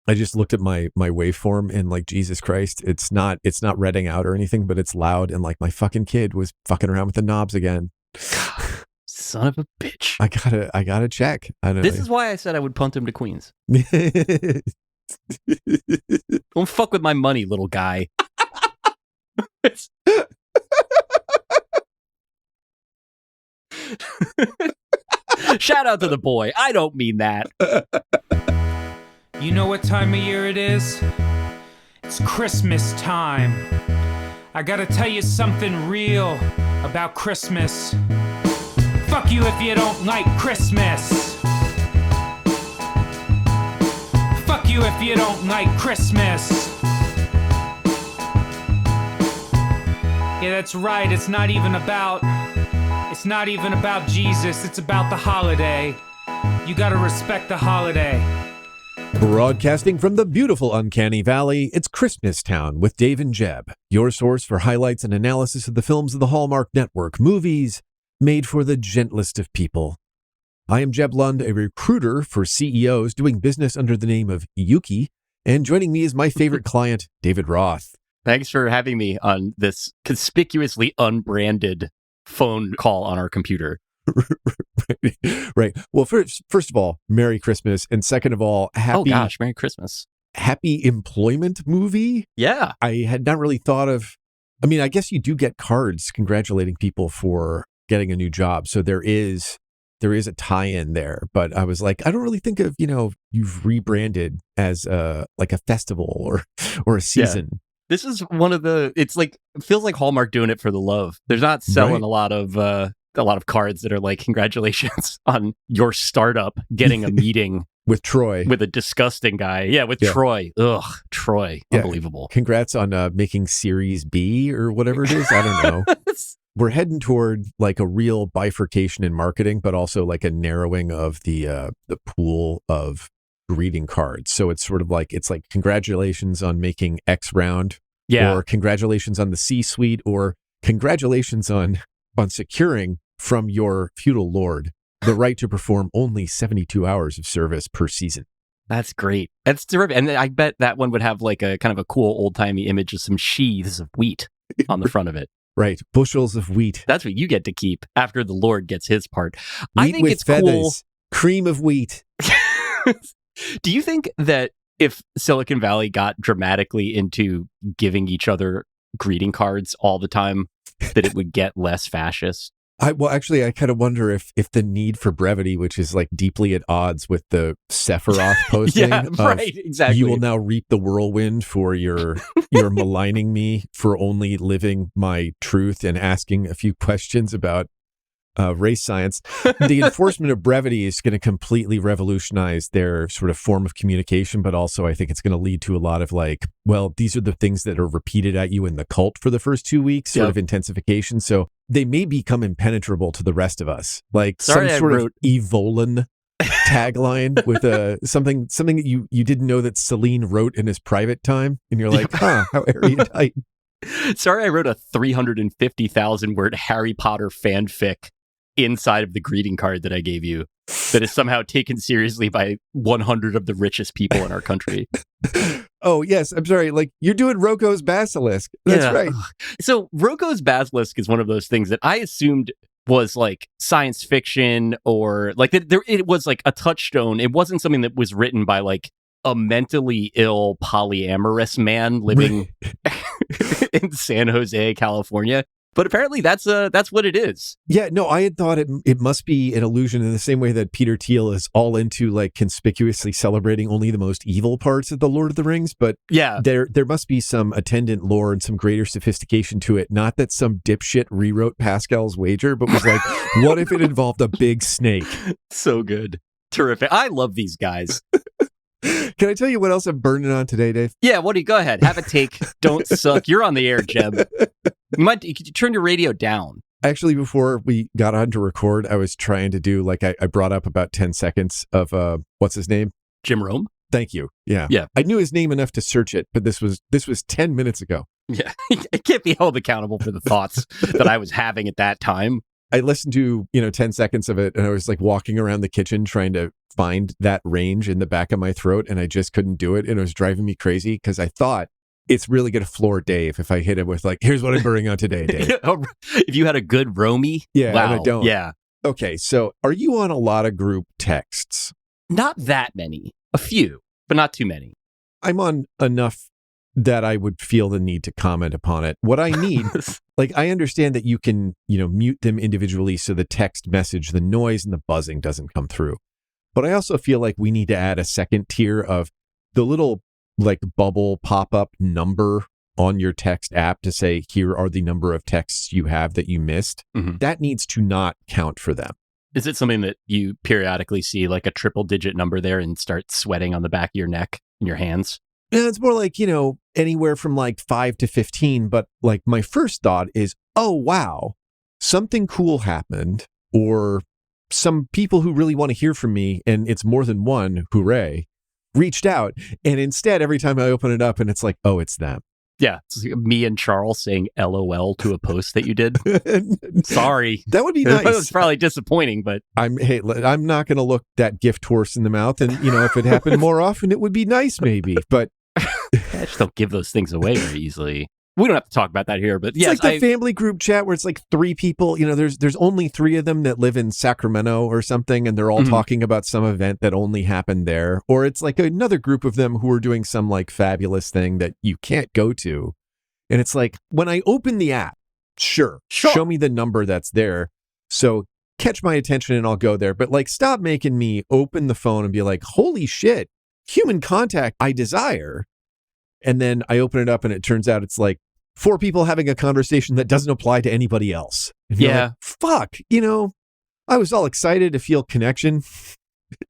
I just looked at my waveform and like, Jesus Christ, it's not redding out or anything, but it's loud. And like my fucking kid was fucking around with the knobs again. Son of a bitch. I gotta check. I don't know. This is why I said I would punt him to Queens. Don't fuck with my money, little guy. Shout out to the boy. I don't mean that. You know what time of year it is? It's Christmas time. I gotta tell you something real about Christmas. Fuck you if you don't like Christmas. Fuck you if you don't like Christmas. Yeah, that's right. It's not even about Jesus. It's about the holiday. You gotta respect the holiday. Broadcasting from the beautiful Uncanny Valley, it's Christmas Town with Dave and Jeb, your source for highlights and analysis of the films of the Hallmark Network, movies made for the gentlest of people. I am Jeb Lund, a recruiter for CEOs doing business under the name of Yuki, and joining me is my favorite client, David Roth. Thanks for having me on this conspicuously unbranded phone call on our computer. Right. Well, first of all, Merry Christmas. And second of all, Merry Christmas. Happy employment movie. Yeah. I had not really thought of, I mean, I guess you do get cards congratulating people for getting a new job. So there is a tie-in there, but I was like, I don't really think of, you've rebranded as like a festival or a season. Yeah. This is one of it feels like Hallmark doing it for the love. They're not selling a lot of cards that are like, congratulations on your startup getting a meeting with Troy, with a disgusting guy. Yeah, with Troy. Ugh, Troy. Yeah. Unbelievable. Congrats on making Series B or whatever it is. I don't know. We're heading toward like a real bifurcation in marketing, but also like a narrowing of the pool of greeting cards. So it's sort of like, congratulations on making X round, or congratulations on the C-suite, or congratulations on securing from your feudal lord the right to perform only 72 hours of service per season. That's great. That's terrific. And I bet that one would have like a kind of a cool old-timey image of some sheaths of wheat on the front of it. Right. Bushels of wheat. That's what you get to keep after the Lord gets his part. Wheat I think with it's feathers, cool. Cream of wheat. Do you think that if Silicon Valley got dramatically into giving each other greeting cards all the time, that it would get less fascist? I kind of wonder if the need for brevity, which is like deeply at odds with the Sephiroth posting. Yeah, right, exactly. You will now reap the whirlwind for your maligning me for only living my truth and asking a few questions about race science. The enforcement of brevity is going to completely revolutionize their sort of form of communication, but also I think it's going to lead to a lot of like, well, these are the things that are repeated at you in the cult for the first 2 weeks, sort of intensification. So they may become impenetrable to the rest of us, like some sort of Evolan tagline with something that you didn't know that Celine wrote in his private time, and you're like, how erudite. Sorry, I wrote a 350,000 word Harry Potter fanfic inside of the greeting card that I gave you that is somehow taken seriously by 100 of the richest people in our country. Oh, yes. I'm sorry. Like, you're doing Roko's Basilisk. That's right. So Roko's Basilisk is one of those things that I assumed was like science fiction, or like it was like a touchstone. It wasn't something that was written by like a mentally ill polyamorous man living in San Jose, California. But apparently that's what it is. Yeah, no, I had thought it must be an illusion in the same way that Peter Thiel is all into like conspicuously celebrating only the most evil parts of the Lord of the Rings. But yeah, there must be some attendant lore and some greater sophistication to it. Not that some dipshit rewrote Pascal's Wager, but was like, what if it involved a big snake? So good. Terrific. I love these guys. Can I tell you what else I'm burning on today, Dave? Yeah, go ahead. Have a take. Don't suck. You're on the air, Jeb. You could turn your radio down. Actually, before we got on to record, I was trying to do like I brought up about 10 seconds of what's his name? Jim Rome. Thank you. Yeah. Yeah. I knew his name enough to search it, but this was 10 minutes ago. Yeah. I can't be held accountable for the thoughts that I was having at that time. I listened to, 10 seconds of it and I was like walking around the kitchen trying to find that range in the back of my throat and I just couldn't do it. And it was driving me crazy because I thought it's really going to floor Dave if I hit him with like, here's what I'm burning on today, Dave. If you had a good roamie. Yeah, wow. and I don't. Yeah. Okay, so are you on a lot of group texts? Not that many. A few, but not too many. I'm on enough that I would feel the need to comment upon it. What I need, like, I understand that you can, mute them individually so the text message, the noise and the buzzing doesn't come through. But I also feel like we need to add a second tier of the little, like, bubble pop-up number on your text app to say, here are the number of texts you have that you missed. Mm-hmm. That needs to not count for them. Is it something that you periodically see, like a triple digit number there and start sweating on the back of your neck and your hands? Yeah, it's more like, anywhere from like 5 to 15. But like my first thought is, oh, wow, something cool happened, or some people who really want to hear from me, and it's more than one, hooray, reached out. And instead, every time I open it up and it's like, oh, it's them. Yeah, it's like me and Charles saying LOL to a post that you did. Sorry. That would be nice. It was probably disappointing, but I'm not going to look that gift horse in the mouth. And, if it happened more often, it would be nice maybe. But I just don't give those things away very easily. We don't have to talk about that here, but yes. It's like the family group chat where it's like 3 people, there's only 3 of them that live in Sacramento or something, and they're all talking about some event that only happened there. Or it's like another group of them who are doing some like fabulous thing that you can't go to. And it's like, when I open the app, sure. Show me the number that's there. So catch my attention and I'll go there. But like, stop making me open the phone and be like, holy shit, human contact I desire. And then I open it up and it turns out it's like 4 people having a conversation that doesn't apply to anybody else. And you're like, fuck, I was all excited to feel connection.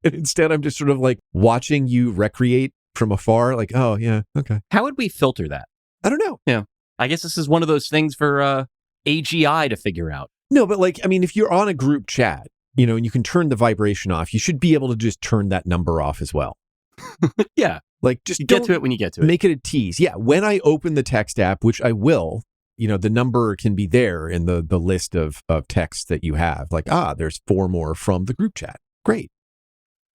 And instead, I'm just sort of like watching you recreate from afar. Like, oh, yeah, okay. How would we filter that? I don't know. Yeah. I guess this is one of those things for AGI to figure out. No, but like, I mean, if you're on a group chat, and you can turn the vibration off, you should be able to just turn that number off as well. Yeah. Like, just you get to it when you get to it. Make it a tease. Yeah. When I open the text app, which I will, the number can be there in the list of texts that you have. Like, there's 4 more from the group chat. Great.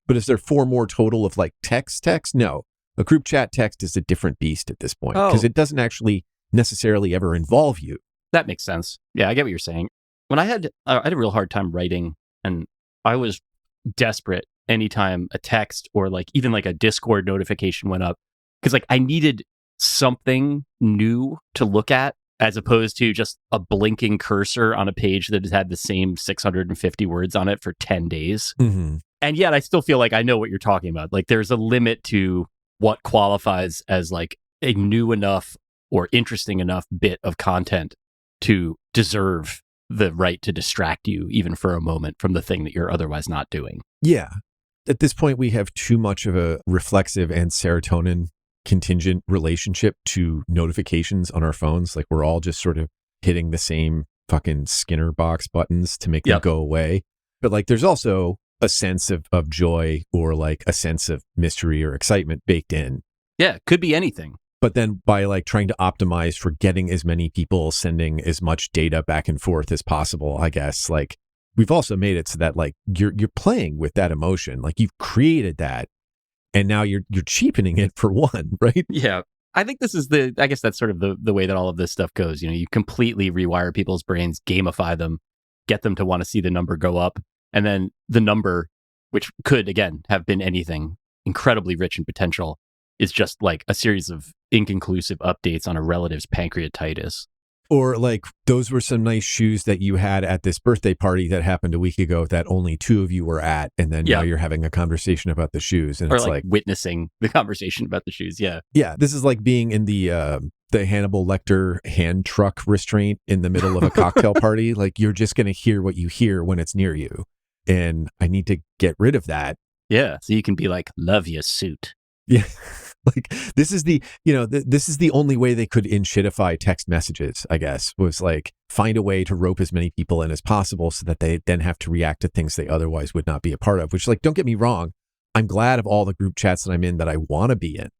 But is there 4 more total of like text? No. A group chat text is a different beast at this point because it doesn't actually necessarily ever involve you. That makes sense. Yeah, I get what you're saying. When I had a real hard time writing, and I was desperate anytime a text or like even like a Discord notification went up, because like I needed something new to look at as opposed to just a blinking cursor on a page that has had the same 650 words on it for 10 days. Mm-hmm. And yet I still feel like I know what you're talking about. Like there's a limit to what qualifies as like a new enough or interesting enough bit of content to deserve the right to distract you even for a moment from the thing that you're otherwise not doing. Yeah. At this point, we have too much of a reflexive and serotonin contingent relationship to notifications on our phones. Like we're all just sort of hitting the same fucking Skinner box buttons to make them go away. But like there's also a sense of joy or like a sense of mystery or excitement baked in. Yeah, it could be anything. But then by like trying to optimize for getting as many people sending as much data back and forth as possible, I guess, like we've also made it so that like you're playing with that emotion. Like you've created that and now you're cheapening it for one, right? Yeah. I think this is I guess that's sort of the way that all of this stuff goes. You completely rewire people's brains, gamify them, get them to want to see the number go up. And then the number, which could, again, have been anything incredibly rich in potential, is just like a series of inconclusive updates on a relative's pancreatitis. Or like, those were some nice shoes that you had at this birthday party that happened a week ago that only 2 of you were at. And then now you're having a conversation about the shoes. And or it's like witnessing the conversation about the shoes. Yeah. Yeah. This is like being in the Hannibal Lecter hand truck restraint in the middle of a cocktail party. Like you're just going to hear what you hear when it's near you. And I need to get rid of that. Yeah. So you can be like, love your suit. Yeah. Like this is the, this is the only way they could inshitify text messages, I guess, was like find a way to rope as many people in as possible so that they then have to react to things they otherwise would not be a part of, which like, don't get me wrong. I'm glad of all the group chats that I'm in that I want to be in.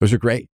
Those are great.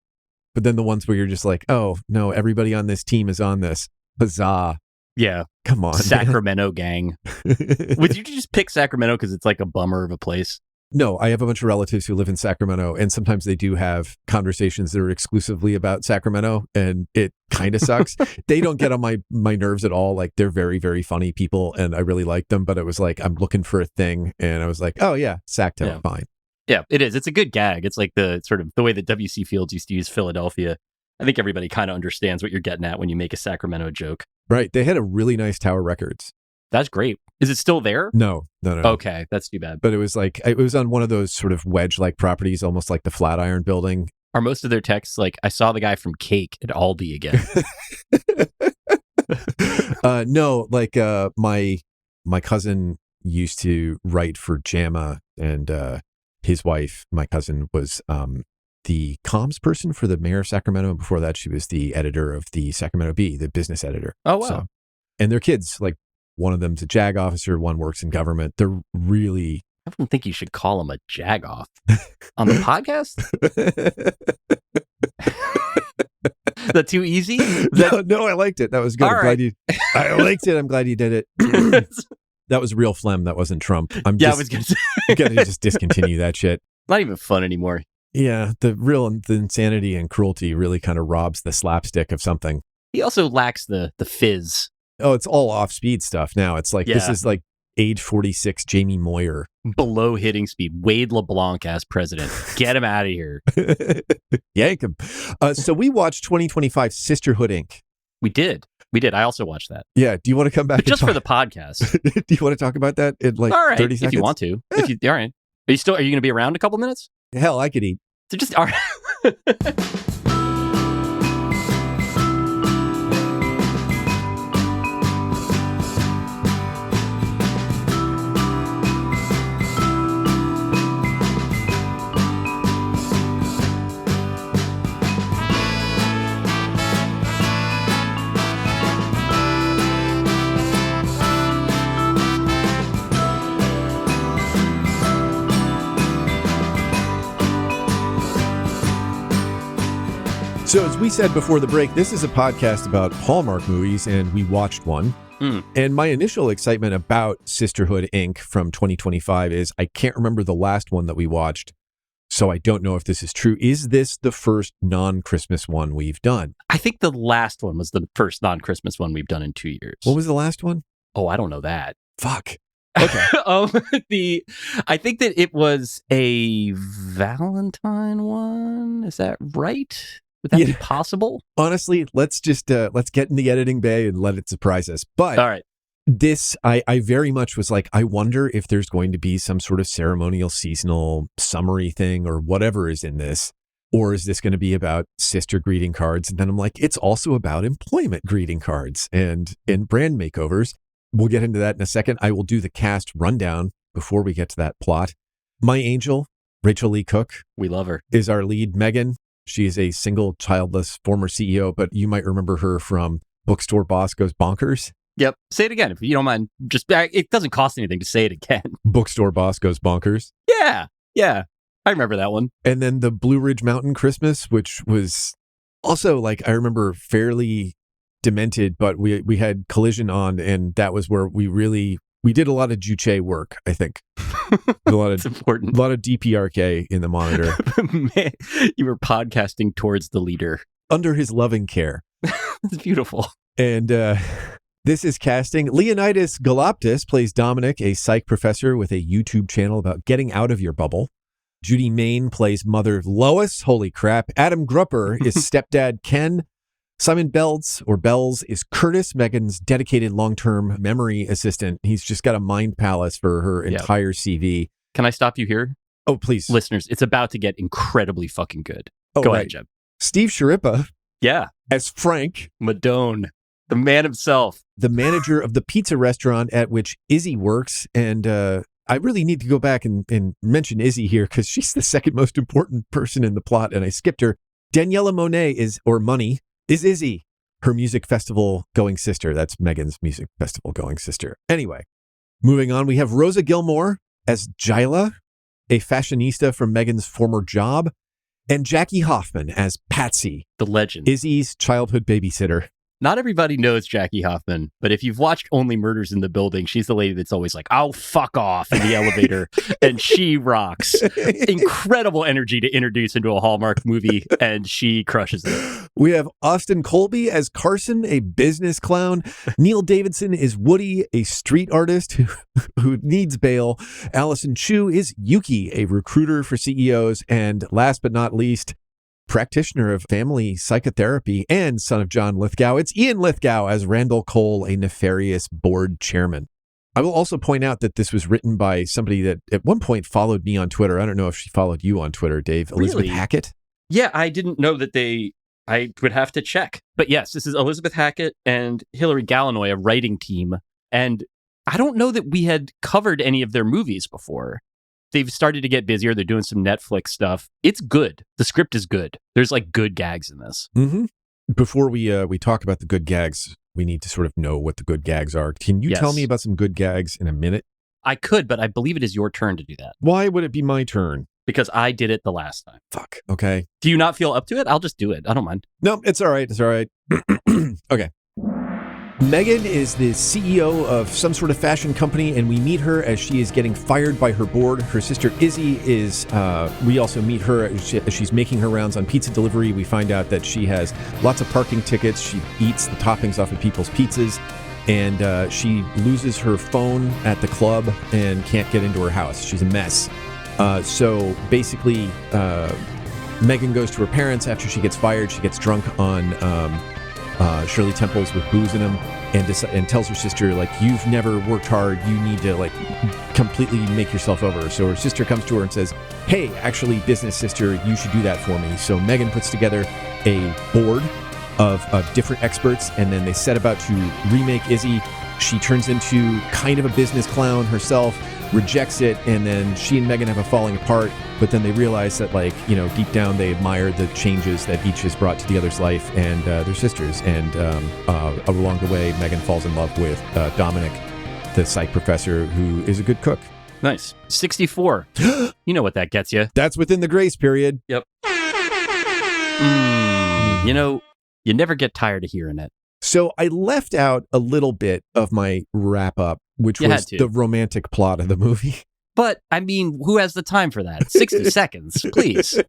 But then the ones where you're just like, oh no, everybody on this team is on this. Huzzah. Yeah. Come on. Sacramento gang. Would you just pick Sacramento because it's like a bummer of a place? No, I have a bunch of relatives who live in Sacramento, and sometimes they do have conversations that are exclusively about Sacramento, and it kind of sucks. They don't get on my nerves at all. Like, they're very, very funny people, and I really like them, but it was like, I'm looking for a thing, and I was like, oh yeah, Sacto, fine. Yeah, it is. It's a good gag. It's like the sort of the way that W.C. Fields used to use Philadelphia. I think everybody kind of understands what you're getting at when you make a Sacramento joke. Right. They had a really nice Tower Records. That's great. Is it still there? No. Okay, that's too bad. But it was like, it was on one of those sort of wedge-like properties, almost like the Flatiron Building. Are most of their texts like, I saw the guy from Cake at Albany again? No, like my cousin used to write for JAMA, and his wife, my cousin, was the comms person for the mayor of Sacramento. And before that, she was the editor of the Sacramento Bee, the business editor. Oh, wow. And their kids, like, one of them's a JAG officer, one works in government. They're really... I don't think you should call him a jag off on the podcast. Is that too easy? No, I liked it. That was good. All right. I liked it. I'm glad you did it. That was real phlegm. That wasn't Trump. I was going to say. I'm going to just discontinue that shit. Not even fun anymore. Yeah, the insanity and cruelty really kind of robs the slapstick of something. He also lacks the fizz. Oh, it's all off-speed stuff now. It's like, This is like age 46 Jamie Moyer. Below hitting speed. Wade LeBlanc as president. Get him out of here. Yank him. So we watched 2025 Sisterhood Inc. We did. I also watched that. Yeah. Do you want to come back? But just for the podcast. Do you want to talk about that in like 30 seconds? If you want to. All right. Are you going to be around a couple minutes? Hell, I could eat. So just, all right. So as we said before the break, this is a podcast about Hallmark movies, and we watched one. And my initial excitement about Sisterhood Inc. from 2025 is I can't remember the last one that we watched, so I don't know if this is true. Is this the first non-Christmas one we've done? I think the last one was the first non-Christmas one we've done in 2 years. What was the last one? Oh, I don't know that. Fuck. Okay. I think that it was a Valentine one. Is that right? Would that be possible? Honestly, let's just let's get in the editing bay and let it surprise us. But all right. This, I very much was like, I wonder if there's going to be some sort of ceremonial, seasonal, summary thing or whatever is in this. Or is this going to be about sister greeting cards? And then I'm like, it's also about employment greeting cards and brand makeovers. We'll get into that in a second. I will do the cast rundown before we get to that plot. My angel, Rachel Lee Cook. We love her. Is our lead, Megan. She is a single, childless former CEO, but you might remember her from Bookstore Boss Goes Bonkers. Yep. Say it again if you don't mind. Just it doesn't cost anything to say it again. Bookstore Boss Goes Bonkers. Yeah. I remember that one. And then the Blue Ridge Mountain Christmas, which was also like, I remember fairly demented, but we had Collision on, and that was where we did a lot of Juche work, I think. It's important. A lot of DPRK in the monitor. Man, you were podcasting towards the leader. Under his loving care. It's beautiful. And this is casting. Leonidas Galoptis plays Dominic, a psych professor with a YouTube channel about getting out of your bubble. Judy Main plays Mother Lois. Holy crap. Adam Grupper is stepdad Ken. Simon Bells is Curtis, Megan's dedicated long-term memory assistant. He's just got a mind palace for her entire CV. Can I stop you here? Oh, please. Listeners, it's about to get incredibly fucking good. Oh, Go ahead, Jeb. Steve Sharippa. Yeah. As Frank. Madone. The man himself. The manager of the pizza restaurant at which Izzy works. And I really need to go back and mention Izzy here because she's the second most important person in the plot, and I skipped her. Daniela Monet is Izzy, her music festival going sister. That's Megan's music festival going sister. Anyway, moving on, we have Rosa Gilmore as Jyla, a fashionista from Megan's former job, and Jackie Hoffman as Patsy, the legend, Izzy's childhood babysitter. Not everybody knows Jackie Hoffman, but if you've watched Only Murders in the Building, she's the lady that's always like, "Oh, fuck off" in the elevator, and she rocks. Incredible energy to introduce into a Hallmark movie, and she crushes it. We have Austin Colby as Carson, a business clown. Neil Davidson is Woody, a street artist who needs bail. Allison Chu is Yuki, a recruiter for CEOs. And last but not least, practitioner of family psychotherapy and son of John Lithgow, it's Ian Lithgow as Randall Cole, a nefarious board chairman. I will also point out that this was written by somebody that at one point followed me on Twitter. I don't know if she followed you on Twitter, Dave. Elizabeth Hackett. Yeah, I didn't know that I would have to check. But yes, this is Elizabeth Hackett and Hilary Gallinoy, a writing team. And I don't know that we had covered any of their movies before. They've started to get busier. They're doing some Netflix stuff. It's good. The script is good. There's like good gags in this. Mm-hmm. Before we talk about the good gags, we need to sort of know what the good gags are. Can you tell me about some good gags in a minute? I could, but I believe it is your turn to do that. Why would it be my turn? Because I did it the last time. Fuck. Okay. Do you not feel up to it? I'll just do it. I don't mind. No, it's all right. It's all right. Okay. Megan is the CEO of some sort of fashion company, and we meet her as she is getting fired by her board. Her sister Izzy is, we also meet her as she's making her rounds on pizza delivery. We find out that she has lots of parking tickets. She eats the toppings off of people's pizzas, and she loses her phone at the club and can't get into her house. She's a mess. So basically, Megan goes to her parents after she gets fired. She gets drunk on Shirley Temples with booze in them, and tells her sister, like, "You've never worked hard. You need to, like, completely make yourself over." So her sister comes to her and says, "Hey, actually, business sister, you should do that for me." So Megan puts together a board of different experts, and then they set about to remake Izzy. She turns into kind of a business clown herself, rejects it, and then she and Megan have a falling apart, but then they realize that, like, you know, deep down they admire the changes that each has brought to the other's life, and they're sisters. And along the way, Megan falls in love with Dominic, the psych professor, who is a good cook. Nice. 64. You know what that gets you. That's within the grace period. Yep. You know, you never get tired of hearing it. So I left out a little bit of my wrap up, which was the romantic plot of the movie. But, I mean, who has the time for that? 60 seconds, please.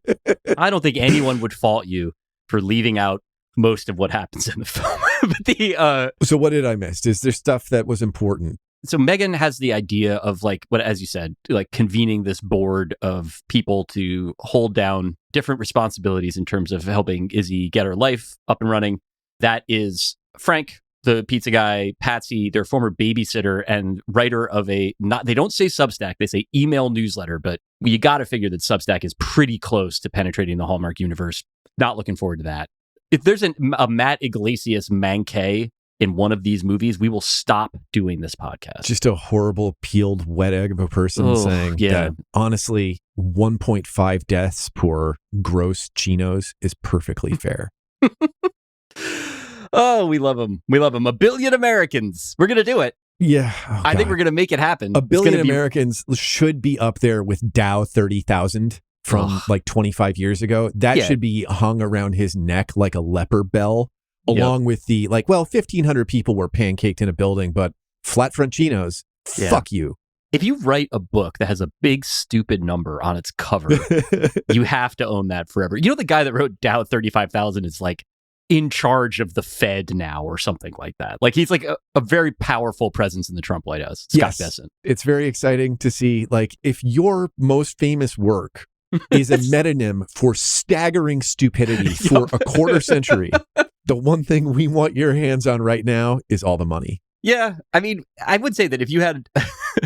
I don't think anyone would fault you for leaving out most of what happens in the film. So what did I miss? Is there stuff that was important? So Megan has the idea of, like, what, as you said, like convening this board of people to hold down different responsibilities in terms of helping Izzy get her life up and running. That is Frank, the pizza guy, Patsy, their former babysitter and writer of they don't say Substack, they say email newsletter, but you got to figure that Substack is pretty close to penetrating the Hallmark universe. Not looking forward to that. If there's a Matt Iglesias Mankay in one of these movies, we will stop doing this podcast. Just a horrible peeled wet egg of a person saying that, honestly, 1.5 deaths per gross chinos is perfectly fair. Oh, we love them. We them. 1 billion Americans. We're going to do it. Yeah. I think we're going to make it happen. 1 billion Americans should be up there with Dow 30,000 from like 25 years ago. That should be hung around his neck like a leper bell, along with the, like, well, 1,500 people were pancaked in a building, but flat front chinos, fuck you. If you write a book that has a big, stupid number on its cover, you have to own that forever. You know, the guy that wrote Dow 35,000 is like in charge of the Fed now or something like that. Like, he's like a very powerful presence in the Trump White House. Scott Bessent. It's very exciting to see, like, if your most famous work is a metonym for staggering stupidity for a quarter century, the one thing we want your hands on right now is all the money. Yeah, I mean, I would say that if you had,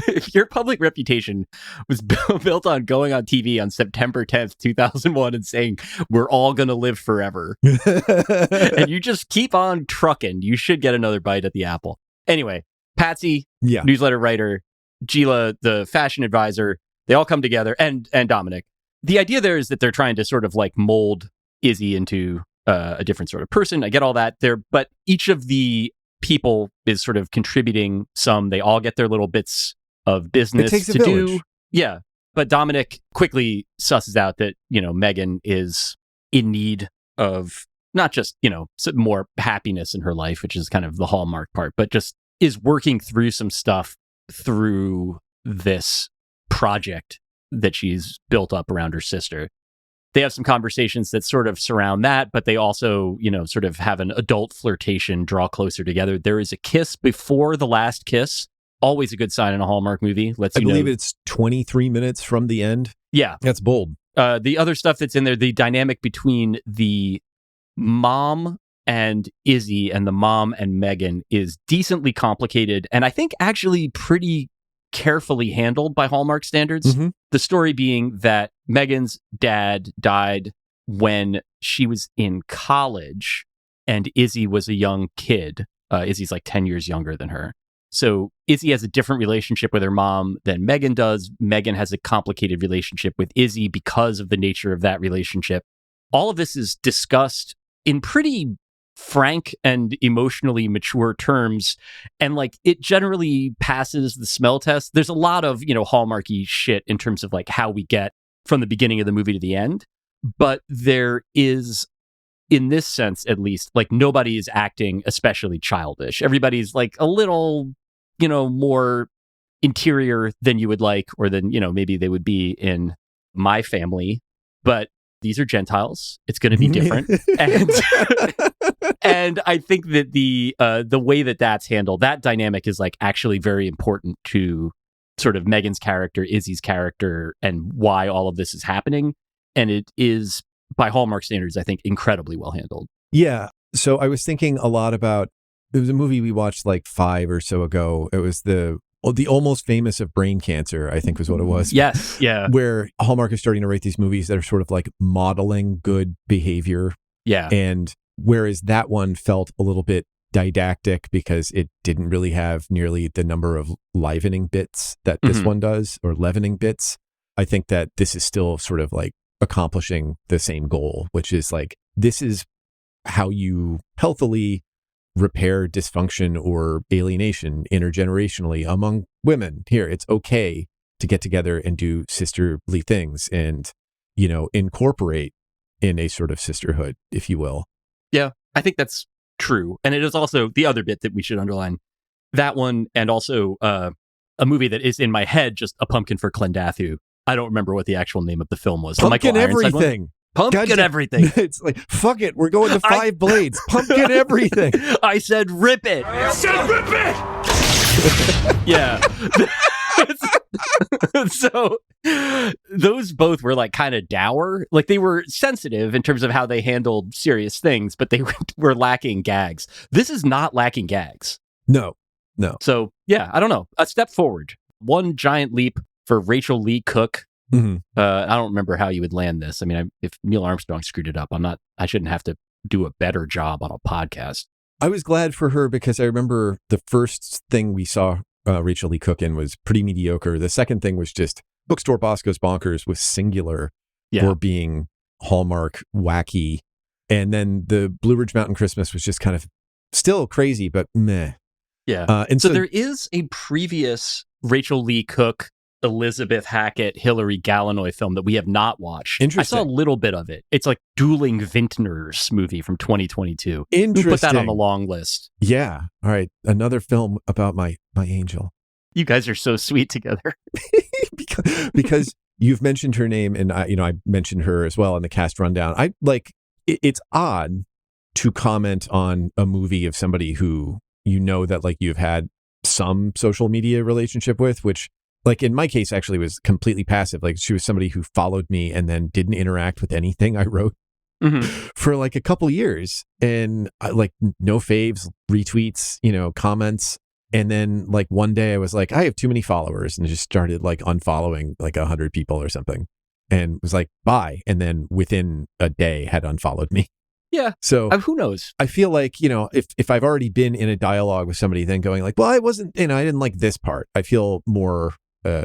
if your public reputation was built on going on TV on September 10th, 2001 and saying, "We're all going to live forever," and you just keep on trucking, you should get another bite at the apple. Anyway, Patsy, newsletter writer, Gila, the fashion advisor, they all come together, and Dominic. The idea there is that they're trying to sort of like mold Izzy into a different sort of person. I get all that there, but each of the people is sort of contributing some. They all get their little bits of business to do. Yeah. But Dominic quickly susses out that, you know, Megan is in need of not just, some more happiness in her life, which is kind of the Hallmark part, but just is working through some stuff through this project that she's built up around her sister. They have some conversations that sort of surround that, but they also, sort of have an adult flirtation, draw closer together. There is a kiss before the last kiss. Always a good sign in a Hallmark movie. I believe it's 23 minutes from the end. Yeah. That's bold. The other stuff that's in there, the dynamic between the mom and Izzy and the mom and Megan is decently complicated, and I think actually pretty carefully handled by Hallmark standards. Mm-hmm. The story being that Megan's dad died when she was in college and Izzy was a young kid. Izzy's like 10 years younger than her. So Izzy has a different relationship with her mom than Megan does. Megan has a complicated relationship with Izzy because of the nature of that relationship. All of this is discussed in pretty frank and emotionally mature terms, and like it generally passes the smell test. There's a lot of, Hallmarky shit in terms of like how we get from the beginning of the movie to the end, but there is, in this sense at least, like nobody is acting especially childish. Everybody's like a little, more interior than you would like, or than, maybe they would be in my family, but these are Gentiles. It's going to be different. And I think that the way that that's handled, that dynamic is like actually very important to sort of Megan's character, Izzy's character, and why all of this is happening. And it is, by Hallmark standards, I think, incredibly well handled. Yeah. So I was thinking a lot about, it was a movie we watched like 5 or so ago. It was the Almost Famous of Brain Cancer, I think was what it was. Yes. Yeah. Where Hallmark is starting to write these movies that are sort of like modeling good behavior. Yeah. And whereas that one felt a little bit didactic because it didn't really have nearly the number of livening bits that this one does, or leavening bits. I think that this is still sort of like accomplishing the same goal, which is like, this is how you healthily repair dysfunction or alienation intergenerationally among women. Here, it's okay to get together and do sisterly things and, incorporate in a sort of sisterhood, if you will. Yeah, I think that's true. And it is also the other bit that we should underline. That one, and also a movie that is in my head, just A Pumpkin for Clendathu. I don't remember what the actual name of the film was. Pumpkin Everything. Pumpkin Everything. It's like, fuck it, we're going to 5 blades. Pumpkin Everything. I said rip it. I said rip it! Yeah. So those both were like kind of dour. Like they were sensitive in terms of how they handled serious things, but they were lacking gags. This is not lacking gags. No. So yeah, I don't know. A step forward. One giant leap for Rachel Lee Cook. Mm-hmm. I don't remember how you would land this. I mean, if Neil Armstrong screwed it up, I shouldn't have to do a better job on a podcast. I was glad for her because I remember the first thing we saw Rachel Lee Cook in was pretty mediocre. The second thing was just Bookstore Boss Goes Bonkers was singular for being Hallmark wacky. And then the Blue Ridge Mountain Christmas was just kind of still crazy, but meh. Yeah. And so there is a previous Rachel Lee Cook, Elizabeth Hackett, Hilary Gallinoy film that we have not watched. Interesting. I saw a little bit of it. It's like Dueling Vintners movie from 2022. Interesting. We put that on the long list. Yeah. All right. Another film about my angel. You guys are so sweet together. because you've mentioned her name, and I mentioned her as well in the cast rundown. I like it's odd to comment on a movie of somebody who that like you've had some social media relationship with, which like in my case actually was completely passive. Like she was somebody who followed me and then didn't interact with anything I wrote for like a couple years, and like no faves, retweets, comments. And then like one day I was like, I have too many followers, and just started like unfollowing like 100 people or something, and was like, bye. And then within a day had unfollowed me. Yeah. So who knows? I feel like, if I've already been in a dialogue with somebody, then going like, well, I wasn't, I didn't like this part. I feel more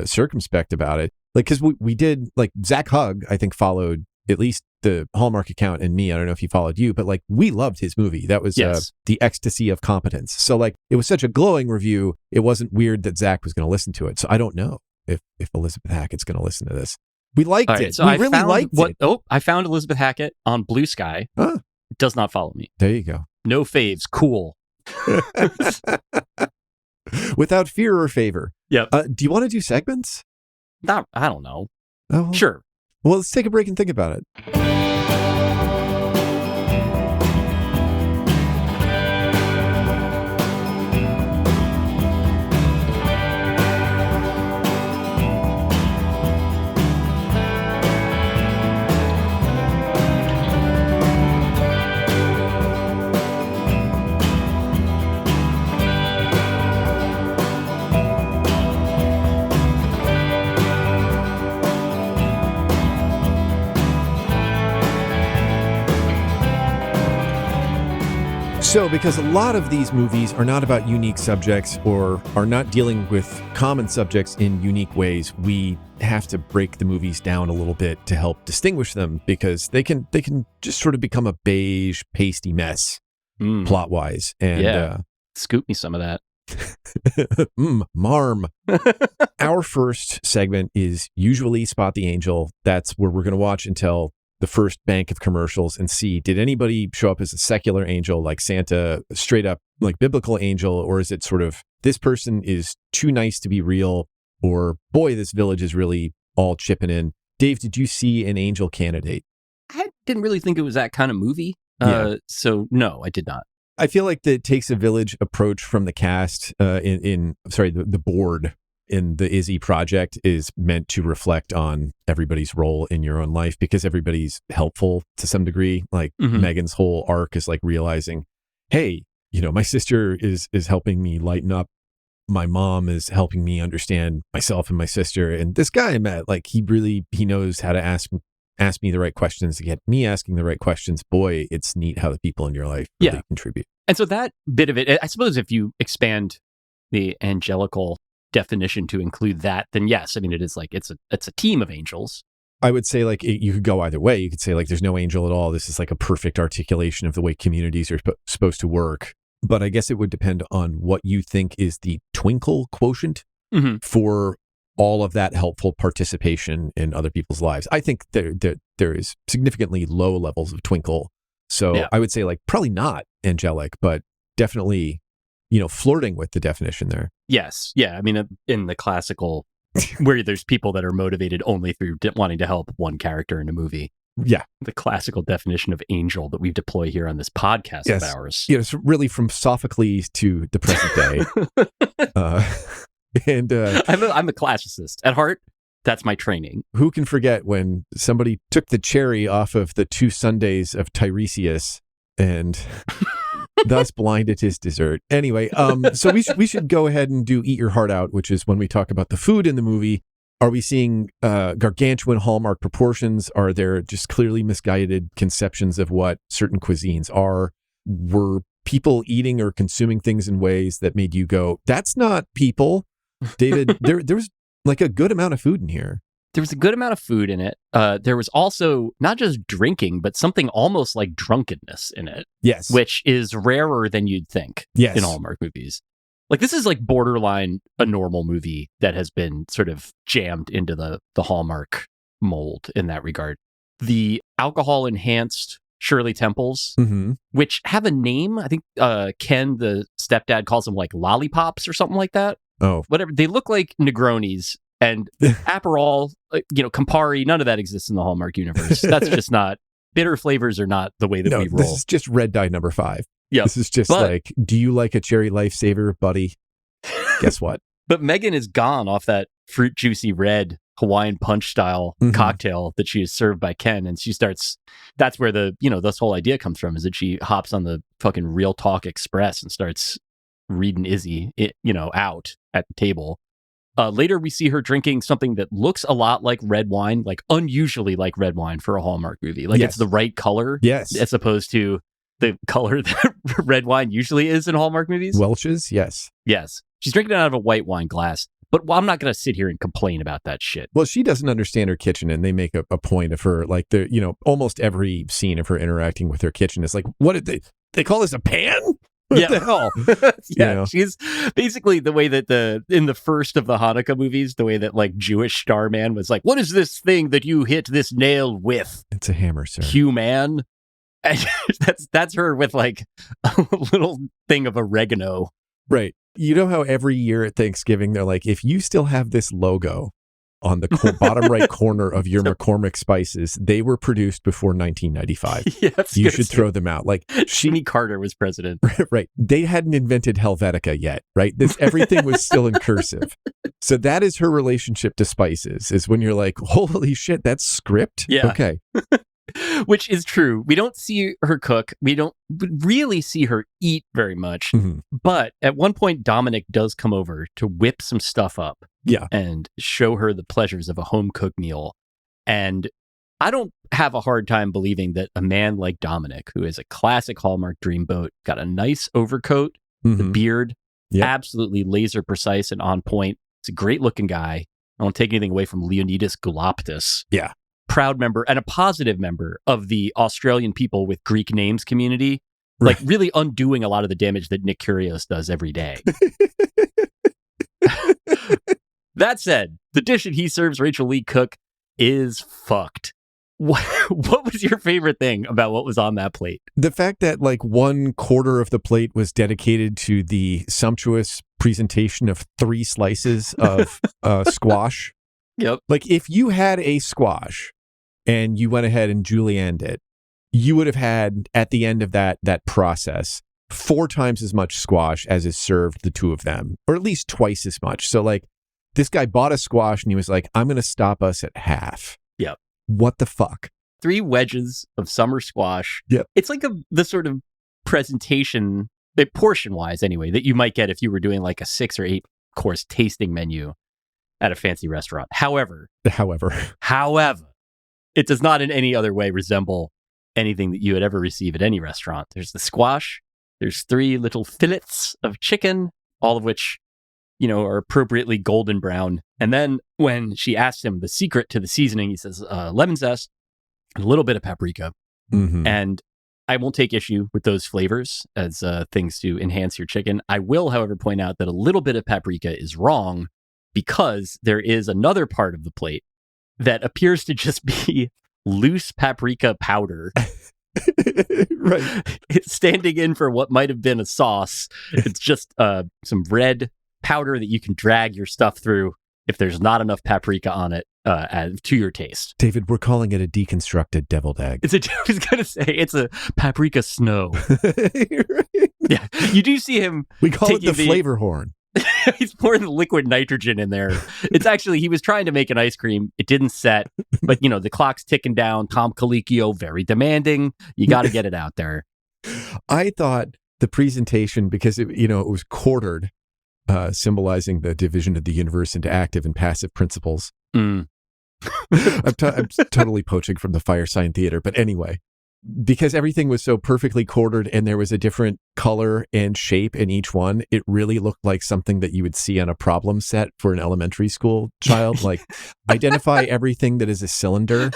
circumspect about it. Like, cause we did like Zach Hugg, I think followed at least the Hallmark account and me. I don't know if he followed you, but like we loved his movie. That was The Ecstasy of Competence. So like it was such a glowing review. It wasn't weird that Zach was going to listen to it. So I don't know if Elizabeth Hackett's going to listen to this. We liked it. So we really liked it. I found Elizabeth Hackett on Blue Sky. Huh. Does not follow me. There you go. No faves. Cool. Without fear or favor. Yep. Do you want to do segments? I don't know. Oh, well, Sure. Well, let's take a break and think about it. So, because a lot of these movies are not about unique subjects or are not dealing with common subjects in unique ways, we have to break the movies down a little bit to help distinguish them, because they can just sort of become a beige, pasty mess plot-wise. And scoop me some of that. Marm. Our first segment is usually Spot the Angel. That's where we're going to watch until the first bank of commercials and see, did anybody show up as a secular angel like Santa, straight up like biblical angel, or is it sort of, this person is too nice to be real, or boy, this village is really all chipping in. Dave, did you see an angel candidate? I didn't really think it was that kind of movie. So no, I did not. I feel like that takes a village approach from the cast the board in the Izzy project is meant to reflect on everybody's role in your own life, because everybody's helpful to some degree. Like Megan's whole arc is like realizing, hey, my sister is helping me lighten up. My mom is helping me understand myself and my sister. And this guy I met, like he knows how to ask me the right questions to get me asking the right questions. Boy, it's neat how the people in your life really contribute. And so that bit of it, I suppose if you expand the angelical definition to include that, then yes, I mean, it is like it's a team of angels. I would say like you could go either way. You could say like there's no angel at all. This is like a perfect articulation of the way communities are supposed to work. But I guess it would depend on what you think is the twinkle quotient for all of that helpful participation in other people's lives. I think there is significantly low levels of twinkle. So I would say like probably not angelic, but definitely, flirting with the definition there. Yes. Yeah. I mean, in the classical, where there's people that are motivated only through wanting to help one character in a movie. Yeah. The classical definition of angel that we deploy here on this podcast of ours. It's really from Sophocles to the present day. I'm a classicist at heart. That's my training. Who can forget when somebody took the cherry off of the 2 Sundays of Tiresias and thus blinded his dessert? Anyway, so we should go ahead and do Eat Your Heart Out, which is when we talk about the food in the movie. Are we seeing gargantuan Hallmark proportions? Are there just clearly misguided conceptions of what certain cuisines are? Were people eating or consuming things in ways that made you go, that's not people? David, there was like a good amount of food in here. There was a good amount of food in it. There was also not just drinking, but something almost like drunkenness in it. Yes. Which is rarer than you'd think in Hallmark movies. Like, this is like borderline a normal movie that has been sort of jammed into the Hallmark mold in that regard. The alcohol-enhanced Shirley Temples, which have a name. I think Ken, the stepdad, calls them like lollipops or something like that. Oh. Whatever. They look like Negronis. And Aperol, Campari, none of that exists in the Hallmark universe. That's just not, bitter flavors are not the way that we roll. This is just red dye number 5. Yeah. This is just like, do you like a cherry lifesaver, buddy? Guess what? But Megan is gone off that fruit juicy red Hawaiian punch style cocktail that she is served by Ken. And she starts, that's where this whole idea comes from, is that she hops on the fucking Real Talk Express and starts reading Izzy, out at the table. Later, we see her drinking something that looks a lot like red wine, like unusually like red wine for a Hallmark movie. Like it's the right color, as opposed to the color that red wine usually is in Hallmark movies. Welch's, yes. She's drinking it out of a white wine glass. But I'm not going to sit here and complain about that shit. Well, she doesn't understand her kitchen, and they make a point of her, like, almost every scene of her interacting with her kitchen is like, what did they call this a pan? What the hell? She's basically the way that in the first of the Hanukkah movies, the way that like Jewish Starman was like, what is this thing that you hit this nail with? It's a hammer, sir. Human. And that's her with like a little thing of oregano. Right. You know how every year at Thanksgiving, they're like, if you still have this logo on the bottom right corner of your McCormick spices, they were produced before 1995. Yes, you should throw them out. Like Jimmy Carter was president. Right. They hadn't invented Helvetica yet, right? Everything was still in cursive. So that is her relationship to spices, is when you're like, holy shit, that's script? Yeah. Okay. Which is true. We don't see her cook. We don't really see her eat very much. Mm-hmm. But at one point, Dominic does come over to whip some stuff up. Yeah. And show her the pleasures of a home-cooked meal. And I don't have a hard time believing that a man like Dominic, who is a classic Hallmark dreamboat, got a nice overcoat, the beard, absolutely laser precise and on point. It's a great-looking guy. I don't take anything away from Leonidas Gouloptis. Yeah. Proud member and a positive member of the Australian people with Greek names community, like really undoing a lot of the damage that Nick Curios does every day. That said, the dish that he serves Rachel Lee Cook is fucked. What was your favorite thing about what was on that plate? The fact that like 1/4 of the plate was dedicated to the sumptuous presentation of 3 slices of squash. Yep. Like if you had a squash and you went ahead and julienned it, you would have had at the end of that process 4 times as much squash as is served the two of them, or at least twice as much. So like this guy bought a squash and he was like, I'm going to stop us at half. Yep. What the fuck? 3 wedges of summer squash. Yep. It's like the sort of presentation, portion-wise anyway, that you might get if you were doing like a 6 or 8 course tasting menu at a fancy restaurant. However, it does not in any other way resemble anything that you would ever receive at any restaurant. There's the squash. There's 3 little fillets of chicken, all of which, you know, are appropriately golden brown. And then when she asks him the secret to the seasoning, he says lemon zest, a little bit of paprika. Mm-hmm. And I won't take issue with those flavors as things to enhance your chicken. I will, however, point out that a little bit of paprika is wrong because there is another part of the plate that appears to just be loose paprika powder. Right. It's standing in for what might have been a sauce. It's just some red powder that you can drag your stuff through if there's not enough paprika on it to your taste. David, we're calling it a deconstructed deviled egg. I was going to say, it's a paprika snow. Right. Yeah, you do see him. We call it the flavor horn. He's pouring the liquid nitrogen in there. It's actually, he was trying to make an ice cream. It didn't set, but you know, the clock's ticking down. Tom Colicchio, very demanding. You got to get it out there. I thought the presentation, because it was quartered, symbolizing the division of the universe into active and passive principles. Mm. I'm totally poaching from the Fire Sign Theater, but anyway, because everything was so perfectly quartered and there was a different color and shape in each one, it really looked like something that you would see on a problem set for an elementary school child. Like, identify everything that is a cylinder,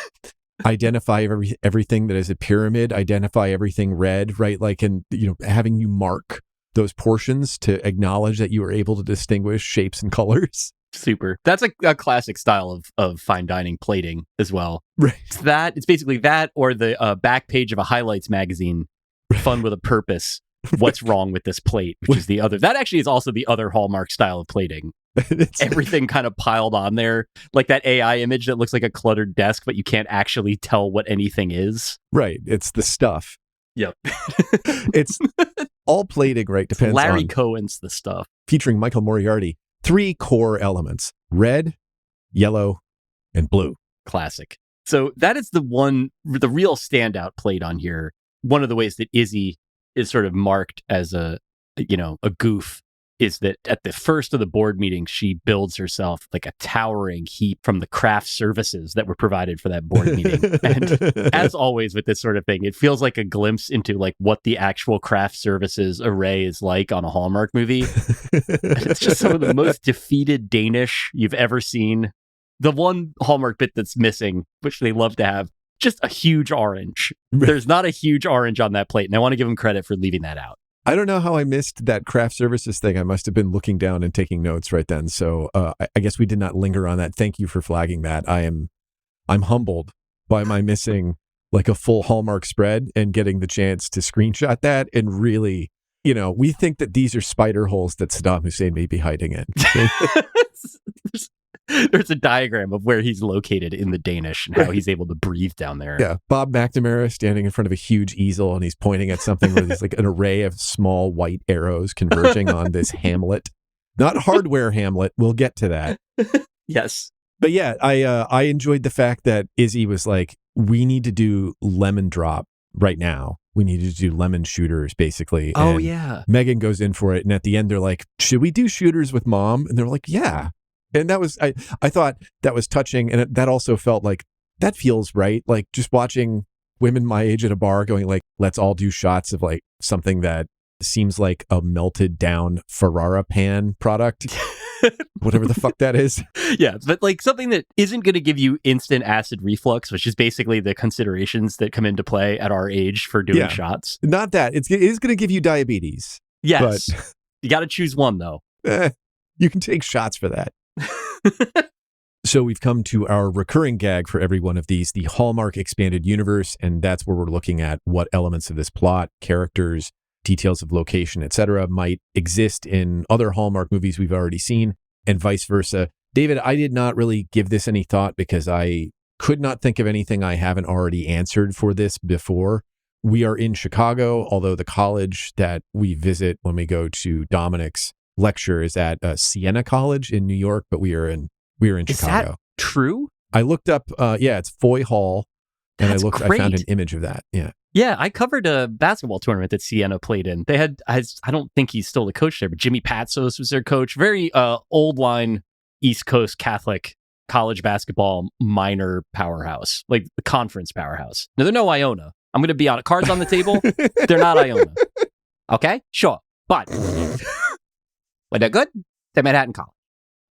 identify everything that is a pyramid, identify everything red, right? Like, and having you mark those portions to acknowledge that you were able to distinguish shapes and colors. Super. That's a classic style of fine dining plating as well. Right. It's basically that or the back page of a highlights magazine, Fun with a Purpose. What's wrong with this plate? Which is the other. That actually is also the other Hallmark style of plating. Everything kind of piled on there. Like that AI image that looks like a cluttered desk, but you can't actually tell what anything is. Right. It's the stuff. Yep. It's all plating, right? Depends Larry on Cohen's the stuff. Featuring Michael Moriarty. 3 core elements: red, yellow, and blue. Classic. So that is the real standout plate on here. One of the ways that Izzy is sort of marked as a goof is that at the first of the board meetings, she builds herself like a towering heap from the craft services that were provided for that board meeting. And as always with this sort of thing, it feels like a glimpse into like what the actual craft services array is like on a Hallmark movie. And it's just some of the most defeated Danish you've ever seen. The one Hallmark bit that's missing, which they love to have, just a huge orange. There's not a huge orange on that plate, and I want to give them credit for leaving that out. I don't know how I missed that craft services thing. I must have been looking down and taking notes right then. So I guess we did not linger on that. Thank you for flagging that. I'm humbled by my missing like a full Hallmark spread and getting the chance to screenshot that and really, we think that these are spider holes that Saddam Hussein may be hiding in. There's a diagram of where he's located in the Danish and how he's able to breathe down there. Yeah. Bob McNamara standing in front of a huge easel and he's pointing at something where there's like an array of small white arrows converging on this Hamlet. Not hardware Hamlet. We'll get to that. Yes. But yeah, I enjoyed the fact that Izzy was like, we need to do lemon drop right now. We need to do lemon shooters, basically. Oh, and yeah. Megan goes in for it. And at the end, they're like, should we do shooters with Mom? And they're like, yeah. And that was, I thought that was touching. And that also felt like, that feels right. Like just watching women my age at a bar going like, let's all do shots of like something that seems like a melted down Ferrara pan product. Whatever the fuck that is. Yeah, but like something that isn't going to give you instant acid reflux, which is basically the considerations that come into play at our age for doing shots. Not that. It is going to give you diabetes. Yes. But you got to choose one, though. You can take shots for that. So we've come to our recurring gag for every one of these, the Hallmark Expanded Universe, and that's where we're looking at what elements of this plot, characters, details of location, etc., might exist in other Hallmark movies we've already seen, and vice versa. David, I did not really give this any thought because I could not think of anything I haven't already answered for this before. We are in Chicago, although the college that we visit when we go to Dominic's lecture is at Siena College in New York, but we are in Chicago. Is that true? I looked up, it's Foy Hall, and That's I great. found an image of that. Yeah. Yeah, I covered a basketball tournament that Siena played in. They had, I don't think he's still the coach there, but Jimmy Patsos was their coach. Very old line East Coast Catholic college basketball minor powerhous, like the conference powerhouse. No, they're no Iona. I'm going to be on cards on the table. They're not Iona. Okay, sure. But when they're good, they're Manhattan College.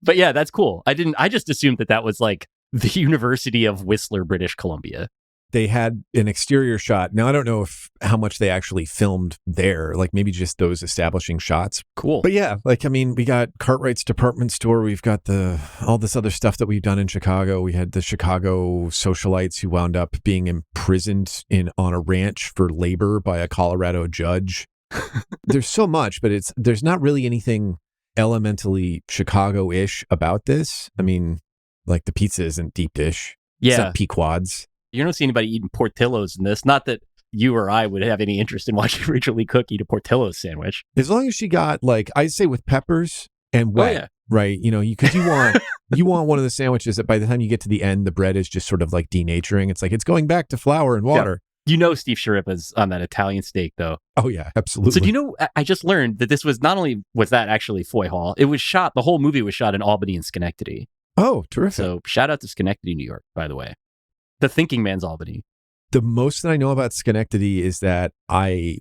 But yeah, that's cool. I just assumed that was like the University of Whistler, British Columbia. They had an exterior shot. Now, I don't know how much they actually filmed there, like maybe just those establishing shots. Cool. But yeah, we got Cartwright's department store. We've got all this other stuff that we've done in Chicago. We had the Chicago socialites who wound up being imprisoned on a ranch for labor by a Colorado judge. There's so much, but there's not really anything elementally Chicago-ish about this. I mean, like the pizza isn't deep dish. Yeah. It's not Pequods. You don't see anybody eating Portillo's in this. Not that you or I would have any interest in watching Rachel Lee Cook eat a Portillo's sandwich. As long as she got, like, I say with peppers and wet, right? Because you want one of the sandwiches that by the time you get to the end, the bread is just sort of like denaturing. It's like it's going back to flour and water. Yeah. Steve Sciarippa's on that Italian steak, though. Oh, yeah, absolutely. So do you know, I just learned that this was not only was that actually Foy Hall, it was shot, the whole movie was shot in Albany and Schenectady. Oh, terrific. So shout out to Schenectady, New York, by the way. The thinking man's Albany. The most that I know about Schenectady is that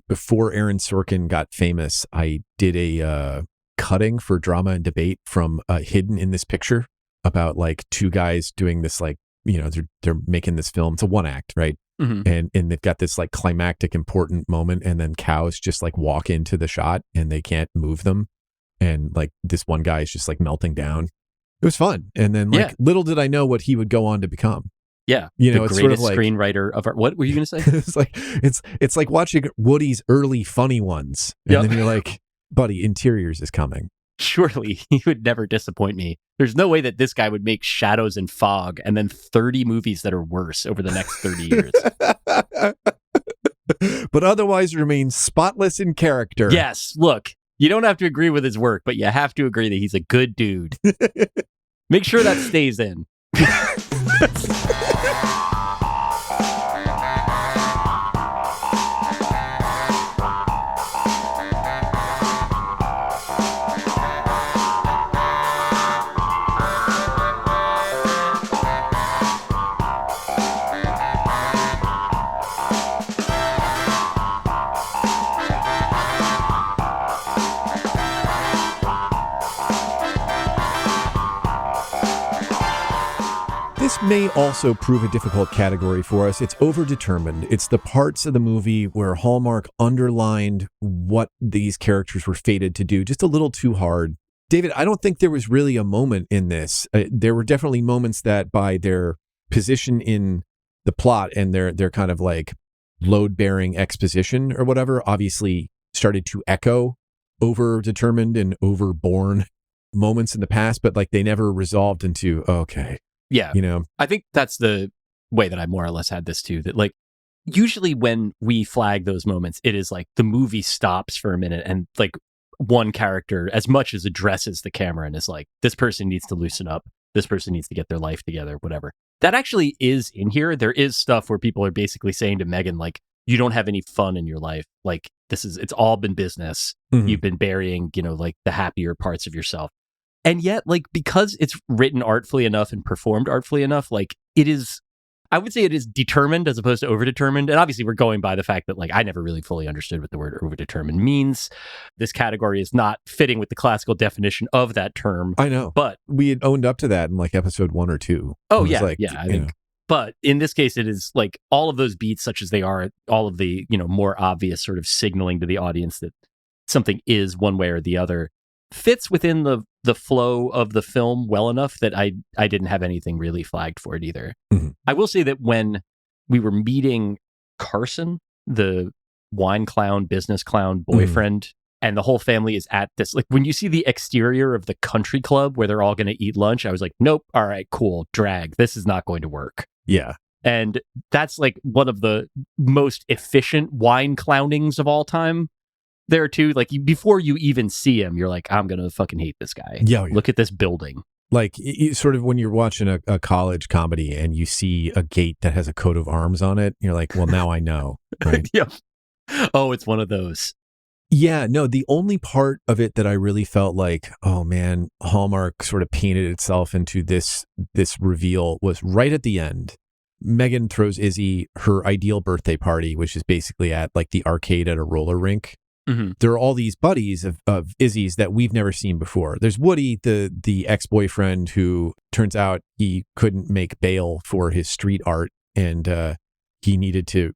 before Aaron Sorkin got famous, I did a cutting for Drama and Debate from Hidden in This Picture about like two guys doing this, like, they're making this film. It's a one act, right? Mm-hmm. And they've got this like climactic important moment, and then cows just like walk into the shot and they can't move them. And like this one guy is just like melting down. It was fun. And then little did I know what he would go on to become. Yeah, the it's greatest sort of like, screenwriter of our. What were you going to say? it's like watching Woody's early funny ones, and then you're like, buddy, Interiors is coming. Surely he would never disappoint me. There's no way that this guy would make Shadows and Fog and then 30 movies that are worse over the next 30 years. But otherwise remains spotless in character. Yes, look, you don't have to agree with his work, but you have to agree that he's a good dude. Make sure that stays in. This may also prove a difficult category for us. It's overdetermined. It's the parts of the movie where Hallmark underlined what these characters were fated to do just a little too hard. David, I don't think there was really a moment in this. There were definitely moments that by their position in the plot and their kind of like load-bearing exposition or whatever obviously started to echo over-determined and overborn moments in the past, but like they never resolved into, okay. Yeah. You know? I think that's the way that I more or less had this too, that like usually when we flag those moments, it is like the movie stops for a minute and like one character as much as addresses the camera and is like, this person needs to loosen up. This person needs to get their life together, whatever. That actually is in here. There is stuff where people are basically saying to Megan, like, you don't have any fun in your life. Like, it's all been business. Mhm. You've been burying, like the happier parts of yourself. And yet, like, because it's written artfully enough and performed artfully enough, like, it is, I would say it is determined as opposed to overdetermined. And obviously, we're going by the fact that, like, I never really fully understood what the word overdetermined means. This category is not fitting with the classical definition of that term. I know. But we had owned up to that in like episode 1 or 2. Oh, It was yeah. like, Yeah. I you think. know. But in this case, it is like all of those beats, such as they are, all of the, more obvious sort of signaling to the audience that something is one way or the other, fits within the flow of the film well enough that I didn't have anything really flagged for it either. Mhm. I will say that when we were meeting Carson, the wine clown, business clown boyfriend, and the whole family is at this, like when you see the exterior of the country club where they're all going to eat lunch, I was like, nope, all right, cool, drag. This is not going to work. Yeah. And that's like one of the most efficient wine clownings of all time. There too, like before you even see him, you're like, I'm gonna fucking hate this guy. Yeah. Look at this building. Like sort of when you're watching a college comedy and you see a gate that has a coat of arms on it, you're like, well, now I know. Right? Yeah. Oh, it's one of those. Yeah, no, the only part of it that I really felt like, oh man, Hallmark sort of painted itself into this reveal was right at the end. Megan throws Izzy her ideal birthday party, which is basically at like the arcade at a roller rink. Mm-hmm. There are all these buddies of Izzy's that we've never seen before. There's Woody, the ex-boyfriend who turns out he couldn't make bail for his street art and he needed to,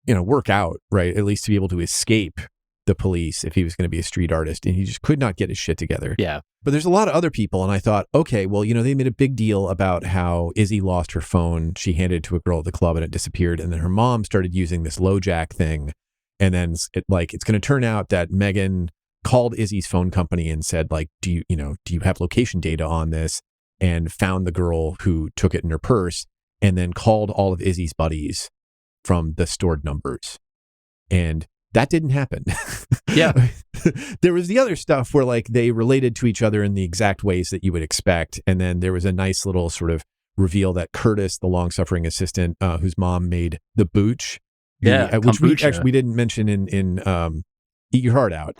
work out, right? At least to be able to escape the police if he was going to be a street artist, and he just could not get his shit together. Yeah. But there's a lot of other people, and I thought, okay, well, they made a big deal about how Izzy lost her phone. She handed it to a girl at the club and it disappeared, and then her mom started using this LoJack thing, and then it's going to turn out that Megan called Izzy's phone company and said, like, do you have location data on this, and found the girl who took it in her purse, and then called all of Izzy's buddies from the stored numbers, and that didn't happen. Yeah. There was the other stuff where like they related to each other in the exact ways that you would expect. And then there was a nice little sort of reveal that Curtis, the long-suffering assistant, whose mom made the booch. Which we didn't mention in Eat Your Heart Out.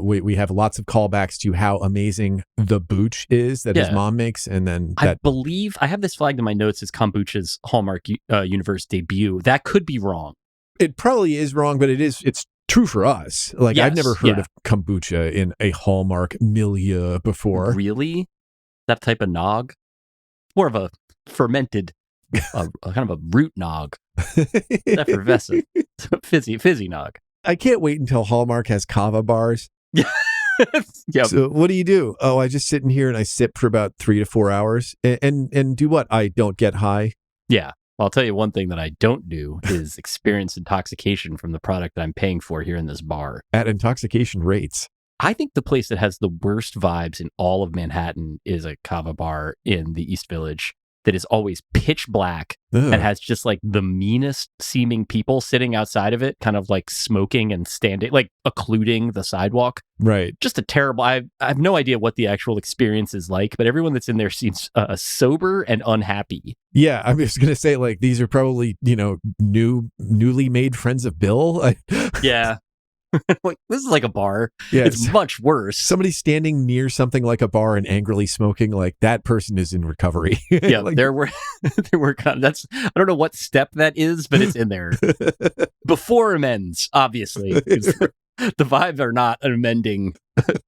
We have lots of callbacks to how amazing the booch is that his mom makes. And then I believe I have this flagged in my notes as kombucha's Hallmark Universe debut. That could be wrong. It probably is wrong, but it's true for us. Like, yes, I've never heard of kombucha in a Hallmark milieu before. Really? That type of nog? More of a fermented, kind of a root nog. Effervescent. Fizzy nog. I can't wait until Hallmark has kava bars. Yep. So what do? Oh, I just sit in here and I sip for about 3 to 4 hours and do what? I don't get high. Yeah. I'll tell you one thing that I don't do is experience intoxication from the product that I'm paying for here in this bar. At intoxication rates. I think the place that has the worst vibes in all of Manhattan is a kava bar in the East Village that is always pitch black and has just like the meanest seeming people sitting outside of it, kind of like smoking and standing, like occluding the sidewalk. Right. Just a terrible, I have no idea what the actual experience is like, but everyone that's in there seems sober and unhappy. Yeah, I was going to say, like, these are probably, newly made friends of Bill. Yeah. Like, this is like a bar. Yeah, it's much worse. Somebody standing near something like a bar and angrily smoking, like that person is in recovery. Yeah, like, there were that's, I don't know what step that is, but it's in there. Before amends, obviously. The vibes are not amending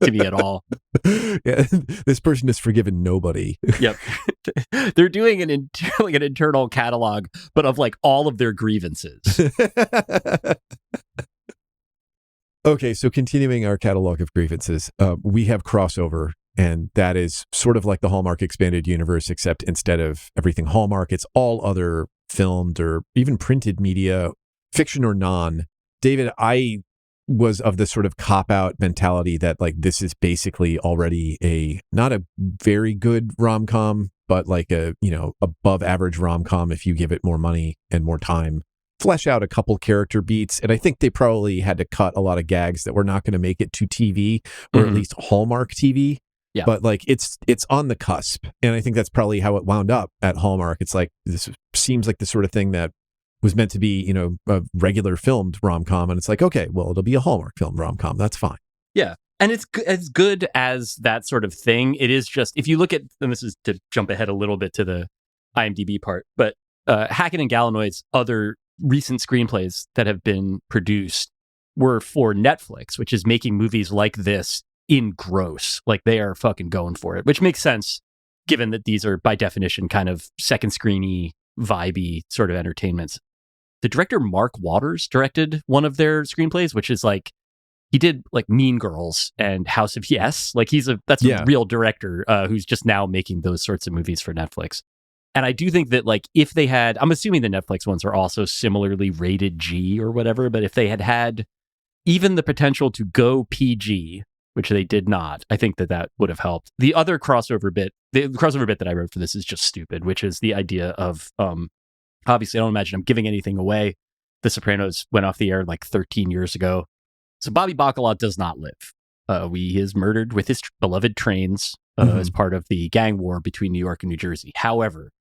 to me at all. Yeah, this person has forgiven nobody. Yep. They're doing an internal catalog, but of like all of their grievances. Okay, so continuing our catalog of grievances, we have crossover, and that is sort of like the Hallmark Expanded Universe, except instead of everything Hallmark, it's all other filmed or even printed media, fiction or non. David, I was of the sort of cop-out mentality that like this is basically already not a very good rom-com, but like a, above average rom-com if you give it more money and more time. Flesh out a couple character beats, and I think they probably had to cut a lot of gags that were not going to make it to TV, or at least Hallmark TV. Yeah. But like it's on the cusp, and I think that's probably how it wound up at Hallmark. It's like this seems like the sort of thing that was meant to be, a regular filmed rom-com, and it's like, okay, well, it'll be a Hallmark film rom-com. That's fine. Yeah. And it's as good as that sort of thing. It is just, if you look at, and this is to jump ahead a little bit to the IMDb part, but Hackett and Gallinoid's other recent screenplays that have been produced were for Netflix, which is making movies like this in gross. Like they are fucking going for it, which makes sense given that these are by definition kind of second screeny, vibey sort of entertainments. The director Mark Waters directed one of their screenplays, which is like, he did like Mean Girls and House of Yes. Like that's a real director who's just now making those sorts of movies for Netflix. And I do think that like if they had, I'm assuming the Netflix ones are also similarly rated G or whatever, but if they had even the potential to go PG, which they did not, I think that would have helped. The other crossover bit, the crossover bit that I wrote for this is just stupid, which is the idea of, obviously I don't imagine I'm giving anything away. The Sopranos went off the air like 13 years ago. So Bobby Bacala does not live. He is murdered with his beloved trains as part of the gang war between New York and New Jersey. However,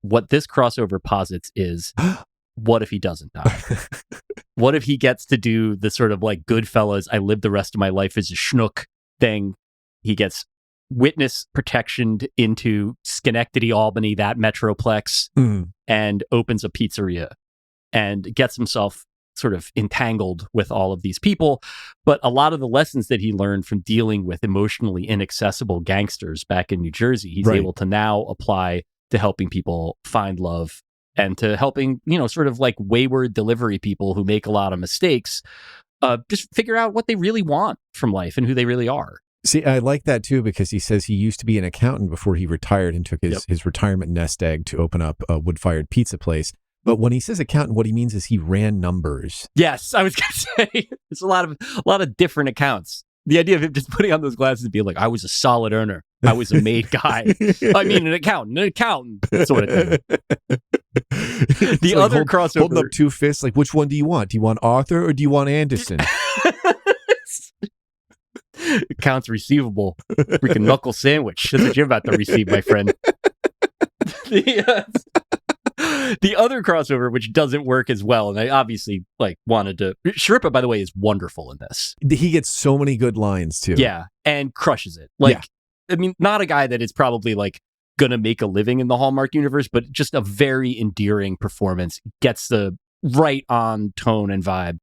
what this crossover posits is, what if he doesn't die? What if he gets to do the sort of like Goodfellas, I live the rest of my life as a schnook thing? He gets witness protectioned into Schenectady, Albany, that metroplex, and opens a pizzeria and gets himself sort of entangled with all of these people. But a lot of the lessons that he learned from dealing with emotionally inaccessible gangsters back in New Jersey, he's able to now apply to helping people find love and to helping, sort of like wayward delivery people who make a lot of mistakes, just figure out what they really want from life and who they really are. See, I like that too, because he says he used to be an accountant before he retired and took his retirement nest egg to open up a wood-fired pizza place. But when he says accountant, what he means is he ran numbers. Yes, I was going to say, there's a lot of different accounts. The idea of him just putting on those glasses and being like, I was a solid earner. I was a made guy. I mean, an accountant sort of thing. The other crossover. Holding up two fists, like, which one do you want? Do you want Arthur or do you want Anderson? Accounts receivable. Freaking knuckle sandwich. That's what you're about to receive, my friend. The other crossover, which doesn't work as well, and I obviously wanted to. Sharippa, by the way, is wonderful in this. He gets so many good lines too. Yeah, and crushes it. I mean, not a guy that is probably gonna make a living in the Hallmark universe, but just a very endearing performance. Gets the right on tone and vibe.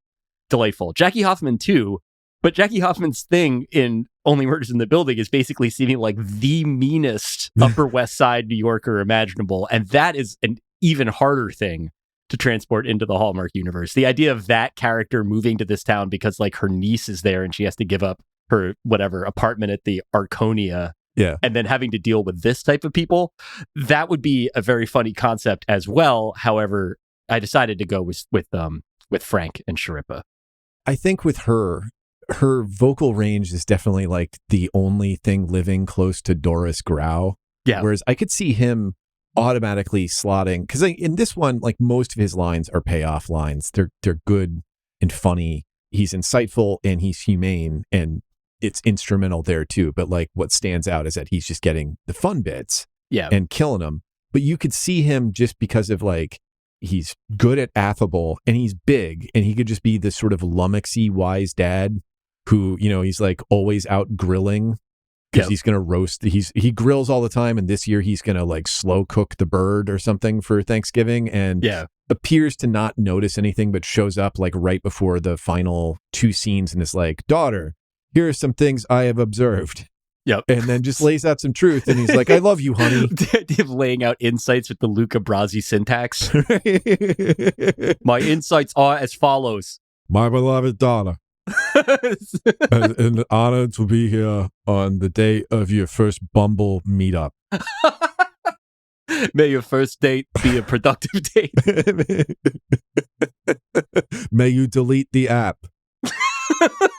Delightful. Jackie Hoffman too, but Jackie Hoffman's thing in Only Murders in the Building is basically seeming like the meanest Upper West Side New Yorker imaginable, and that is an even harder thing to transport into the Hallmark universe. The idea of that character moving to this town because her niece is there and she has to give up her apartment at the Arconia, and then having to deal with this type of people, that would be a very funny concept as well. However, I decided to go with Frank and Sharippa. I think with her vocal range is definitely the only thing living close to Doris Grau. Yeah. Whereas I could see him automatically slotting, because in this one, most of his lines are payoff lines. They're good and funny. He's insightful and he's humane, and it's instrumental there too. But what stands out is that he's just getting the fun bits, and killing them. But you could see him just because of he's good at affable and he's big, and he could just be this sort of lummoxy wise dad who he's always out grilling. Because he's going to roast, he grills all the time, and this year he's going to slow cook the bird or something for Thanksgiving, and appears to not notice anything, but shows up right before the final two scenes and is daughter, here are some things I have observed. Yep. And then just lays out some truth, and he's like, I love you, honey. The idea of laying out insights with the Luca Brasi syntax. My insights are as follows. My beloved daughter. And honored to be here on the day of your first Bumble meetup. May your first date be a productive date. May you delete the app.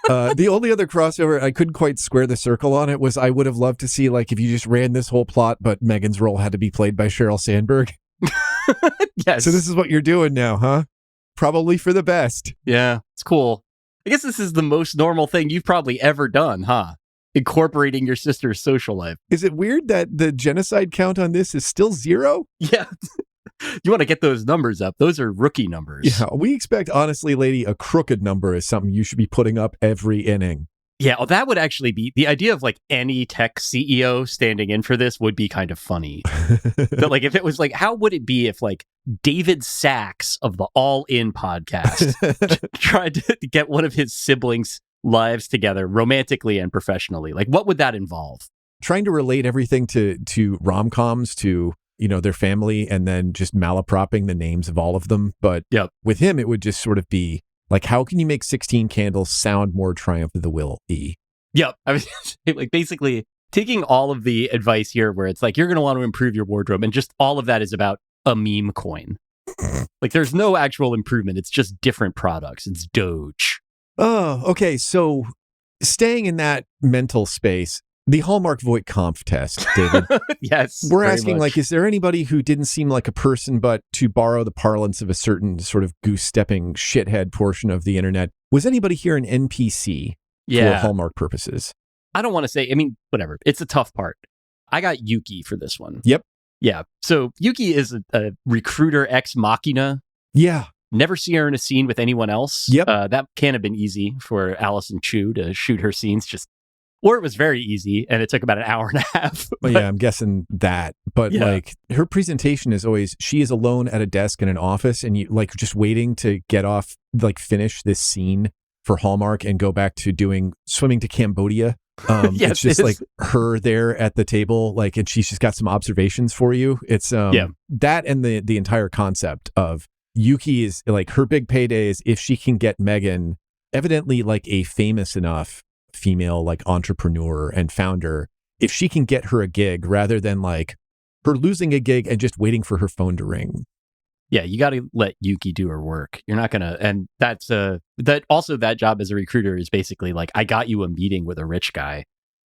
The only other crossover I couldn't quite square the circle on it was I would have loved to see, like, if you just ran this whole plot, but Megan's role had to be played by Sheryl Sandberg. Yes. So this is what you're doing now, huh? Probably for the best. Yeah, it's cool. I guess this is the most normal thing you've probably ever done, huh? Incorporating your sister's social life. Is it weird that the genocide count on this is still 0? Yeah. You want to get those numbers up. Those are rookie numbers. Yeah, we expect, honestly, lady, a crooked number is something you should be putting up every inning. Yeah, well, that would actually be the idea of like any tech CEO standing in for this would be kind of funny. But like if it was like, how would it be if like David Sachs of the All In podcast tried to get one of his siblings' lives together romantically and professionally? Like, what would that involve? Trying to relate everything to rom-coms, to, you know, their family, and then just malapropping the names of all of them. But with him, it would just sort of be like, how can you make 16 Candles sound more Triumph of the Will E? Yep. I was like basically taking all of the advice here where it's like, you're going to want to improve your wardrobe. And just all of that is about a meme coin. Like there's no actual improvement. It's just different products. It's Doge. Oh, okay. So staying in that mental space, the Hallmark Voight Conf test, David. Yes. We're asking, like, is there anybody who didn't seem like a person, but to borrow the parlance of a certain sort of goose-stepping shithead portion of the internet, was anybody here an NPC for Hallmark purposes? I don't want to say, I mean, whatever. It's a tough part. I got Yuki for this one. Yep. Yeah. So Yuki is a recruiter ex machina. Yeah. Never see her in a scene with anyone else. Yep. That can't have been easy for Allison Chu to shoot her scenes. Or it was very easy, and it took about an hour and a half. Well, yeah, I'm guessing that. But like, her presentation is always, she is alone at a desk in an office, and you like just waiting to get off, like finish this scene for Hallmark and go back to doing swimming to Cambodia. Yes, it's just like her there at the table, like, and she's just got some observations for you. It's that, and the entire concept of Yuki is like, her big payday is if she can get Megan, evidently like a famous enough female like entrepreneur and founder, if she can get her a gig rather than like her losing a gig and just waiting for her phone to ring. Yeah, you got to let Yuki do her work. You're not gonna, and that's that job as a recruiter is basically like, I got you a meeting with a rich guy,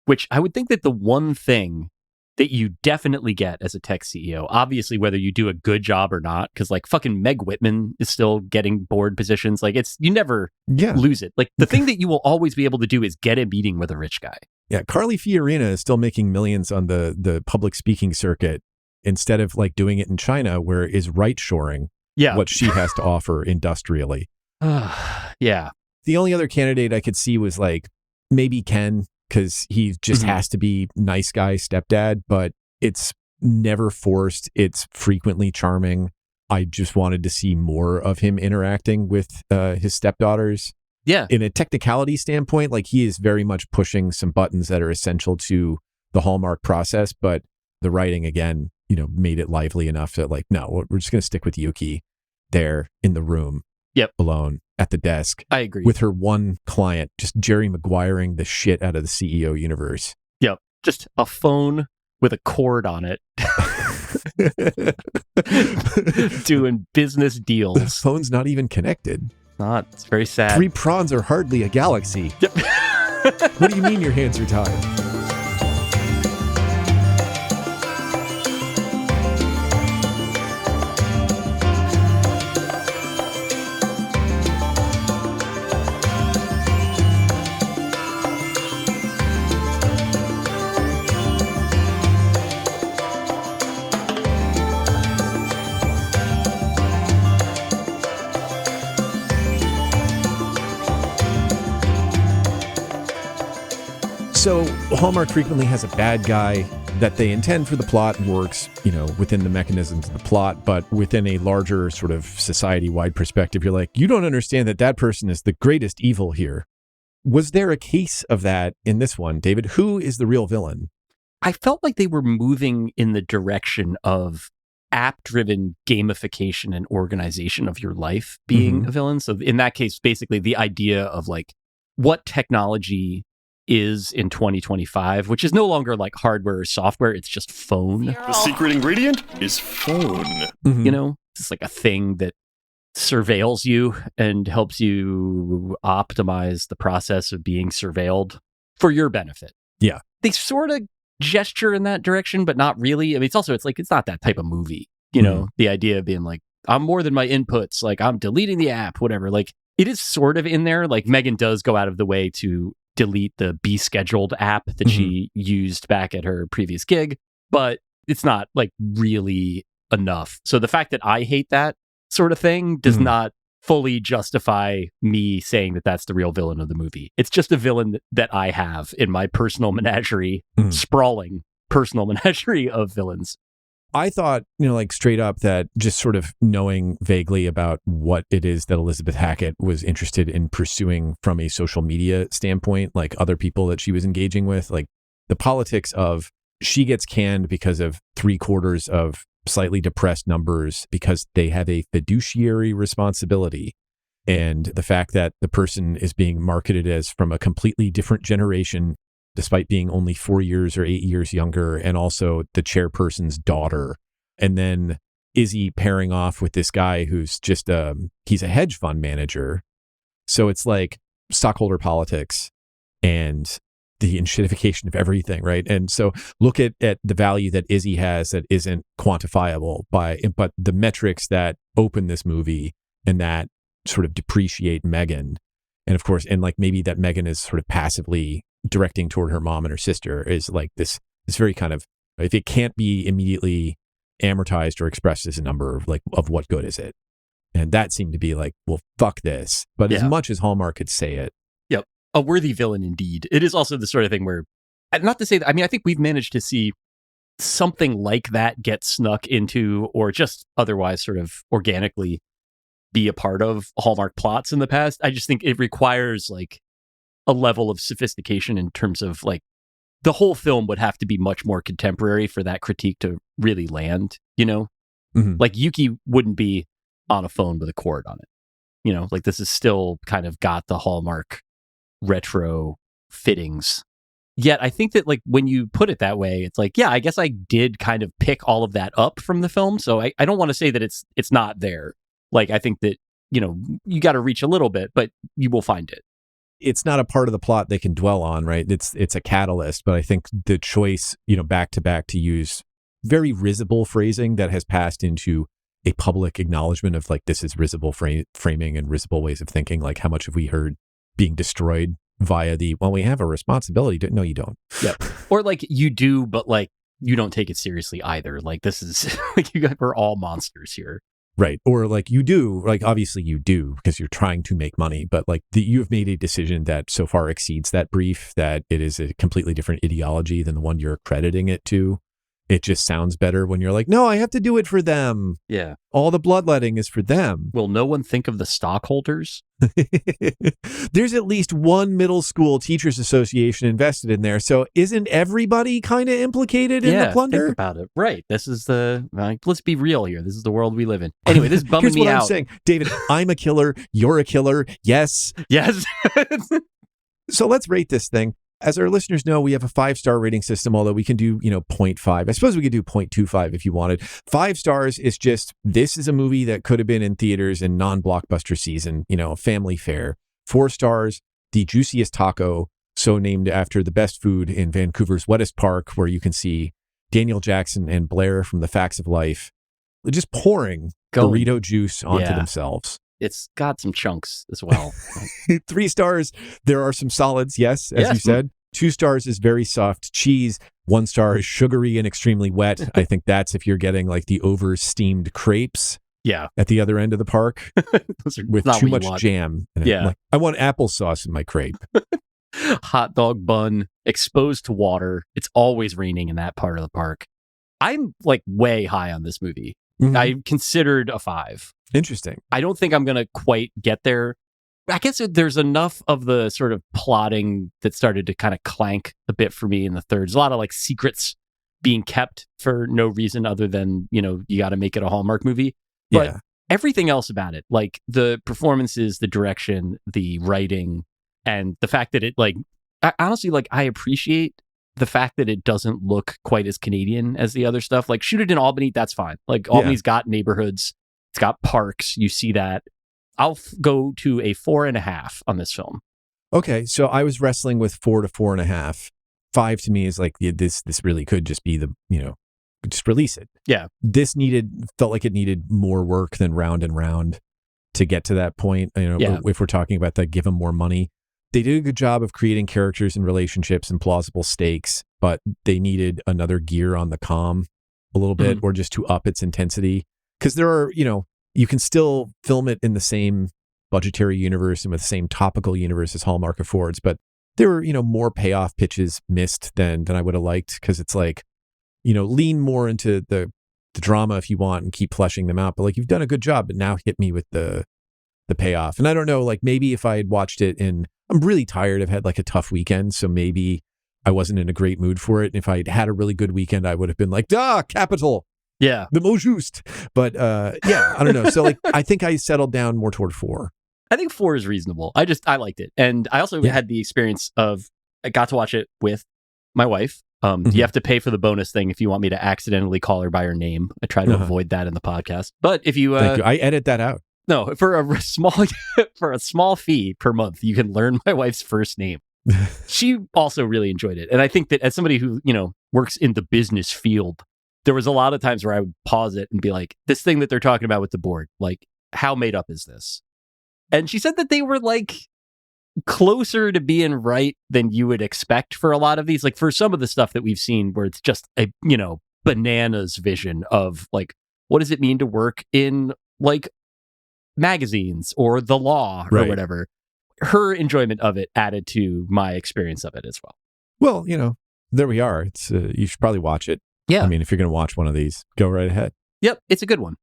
which I would think that the one thing that you definitely get as a tech CEO, obviously whether you do a good job or not, because like fucking Meg Whitman is still getting board positions. Like you never lose it. Like the thing that you will always be able to do is get a meeting with a rich guy. Yeah, Carly Fiorina is still making millions on the public speaking circuit instead of like doing it in China, where is right shoring what she has to offer industrially. Yeah. The only other candidate I could see was like maybe Ken, because he just has to be nice guy stepdad, but it's never forced. It's frequently charming. I just wanted to see more of him interacting with his stepdaughters. Yeah. In a technicality standpoint, like he is very much pushing some buttons that are essential to the Hallmark process, but the writing, again, you know, made it lively enough that like, no, we're just going to stick with Yuki there in the room alone at the desk. I agree. With her one client, just Jerry Maguiring the shit out of the CEO universe. Yep. Just a phone with a cord on it. Doing business deals. The phone's not even connected. It's very sad. 3 prawns are hardly a galaxy. Yep. What do you mean your hands are tied? So Hallmark frequently has a bad guy that they intend for the plot and works, you know, within the mechanisms of the plot, but within a larger sort of society-wide perspective, you're like, you don't understand that person is the greatest evil here. Was there a case of that in this one, David? Who is the real villain? I felt like they were moving in the direction of app-driven gamification and organization of your life being a villain. So in that case, basically the idea of like what technology is in 2025, which is no longer like hardware or software. It's just phone. The secret ingredient is phone. You know, it's like a thing that surveils you and helps you optimize the process of being surveilled for your benefit. Yeah. They sort of gesture in that direction, but not really. I mean, it's not that type of movie, you know, the idea of being like, I'm more than my inputs, like I'm deleting the app, whatever. Like it is sort of in there. Like Megan does go out of the way to delete the Be Scheduled app that she used back at her previous gig, but it's not like really enough. So the fact that I hate that sort of thing does not fully justify me saying that that's the real villain of the movie. It's just a villain that I have in my personal menagerie, sprawling personal menagerie of villains. I thought, you know, like straight up that just sort of knowing vaguely about what it is that Elizabeth Hackett was interested in pursuing from a social media standpoint, like other people that she was engaging with, like the politics of she gets canned because of 3/4 of slightly depressed numbers because they have a fiduciary responsibility. And the fact that the person is being marketed as from a completely different generation, despite being only 4 years or 8 years younger, and also the chairperson's daughter. And then Izzy pairing off with this guy who's just, he's a hedge fund manager. So it's like stockholder politics and the enshittification of everything, right? And so look at the value that Izzy has that isn't quantifiable but the metrics that open this movie and that sort of depreciate Megan. And of course, and like maybe that Megan is sort of passively directing toward her mom and her sister is like this very kind of, if it can't be immediately amortized or expressed as a number of what good is it? And that seemed to be like, well, fuck this. But as much as Hallmark could say it. Yep. A worthy villain indeed. It is also the sort of thing where, not to say that, I mean, I think we've managed to see something like that get snuck into or just otherwise sort of organically be a part of Hallmark plots in the past. I just think it requires like a level of sophistication in terms of like the whole film would have to be much more contemporary for that critique to really land, you know? Like Yuki wouldn't be on a phone with a cord on it. You know, like this is still kind of got the Hallmark retro fittings. Yet I think that like when you put it that way, it's like, yeah, I guess I did kind of pick all of that up from the film. So I don't want to say that it's not there. Like I think that, you know, you got to reach a little bit, but you will find it. It's not a part of the plot they can dwell on, right? It's a catalyst, but I think the choice, you know, back to back to use very risible phrasing that has passed into a public acknowledgement of like, this is risible framing and risible ways of thinking. Like how much have we heard being destroyed via well, we have a responsibility to, no, you don't. Yeah. Or like you do, but like you don't take it seriously either. Like this is like we're all monsters here. Right. Or like you do, like obviously you do because you're trying to make money, but like you have made a decision that so far exceeds that brief that it is a completely different ideology than the one you're crediting it to. It just sounds better when you're like, no, I have to do it for them. Yeah. All the bloodletting is for them. Will no one think of the stockholders? There's at least one middle school teachers association invested in there. So isn't everybody kind of implicated in the plunder? Think about it. Right. This is let's be real here. This is the world we live in. Anyway, this is bumming Here's me what out. I'm saying. David, I'm a killer. You're a killer. Yes. Yes. So let's rate this thing. As our listeners know, we have a 5-star rating system, although we can do, 0.5. I suppose we could do 0.25 if you wanted. 5 stars is just, this is a movie that could have been in theaters in non-blockbuster season, family fare. 4 stars, the juiciest taco, so named after the best food in Vancouver's wettest park, where you can see Daniel Jackson and Blair from The Facts of Life just pouring burrito juice onto themselves. It's got some chunks as well. 3 stars, there are some solids, yes, as you said. 2 stars is very soft cheese. 1 star is sugary and extremely wet. I think that's if you're getting like the over-steamed crepes at the other end of the park with too much jam. Yeah. Like, I want applesauce in my crepe. Hot dog bun, exposed to water. It's always raining in that part of the park. I'm like way high on this movie. Mm-hmm. I considered a 5. Interesting. I don't think I'm going to quite get there. I guess there's enough of the sort of plotting that started to kind of clank a bit for me in the third. There's a lot of like secrets being kept for no reason other than, you got to make it a Hallmark movie. But everything else about it, like the performances, the direction, the writing, and the fact that it honestly, like, I appreciate the fact that it doesn't look quite as Canadian as the other stuff. Like, shoot it in Albany, that's fine. Like, Albany's got neighborhoods, it's got parks, you see that. I'll go to a 4.5 on this film. Okay, so I was wrestling with 4 to 4.5. 5 to me is like, this really could just be just release it. Yeah. This felt like it needed more work than Round and Round to get to that point. If we're talking about that, give them more money. They did a good job of creating characters and relationships and plausible stakes, but they needed another gear on the comm a little bit, or just to up its intensity. Because there are, you can still film it in the same budgetary universe and with the same topical universe as Hallmark affords, but there were, more payoff pitches missed than I would have liked, because it's like, lean more into the drama if you want and keep fleshing them out. But like, you've done a good job, but now hit me with the payoff. And I don't know, like, maybe if I had watched it I'm really tired. I've had like a tough weekend, so maybe I wasn't in a great mood for it. And if I'd had a really good weekend, I would have been like, capital. Yeah. The mot juste. But I don't know. So like, I think I settled down more toward 4. I think 4 is reasonable. I liked it. And I also had the experience of, I got to watch it with my wife. You have to pay for the bonus thing if you want me to accidentally call her by her name. I try to avoid that in the podcast. But if you... Thank you. I edit that out. No, for a small fee per month, you can learn my wife's first name. She also really enjoyed it. And I think that as somebody who, works in the business field, there was a lot of times where I would pause it and be like, this thing that they're talking about with the board, like, how made up is this? And she said that they were like closer to being right than you would expect for a lot of these. Like, for some of the stuff that we've seen where it's just a, bananas vision of like, what does it mean to work in like magazines or the law or whatever. Her enjoyment of it added to my experience of it as well. Well, there we are. It's you should probably watch it. Yeah. I mean, if you're going to watch one of these, go right ahead. Yep. It's a good one.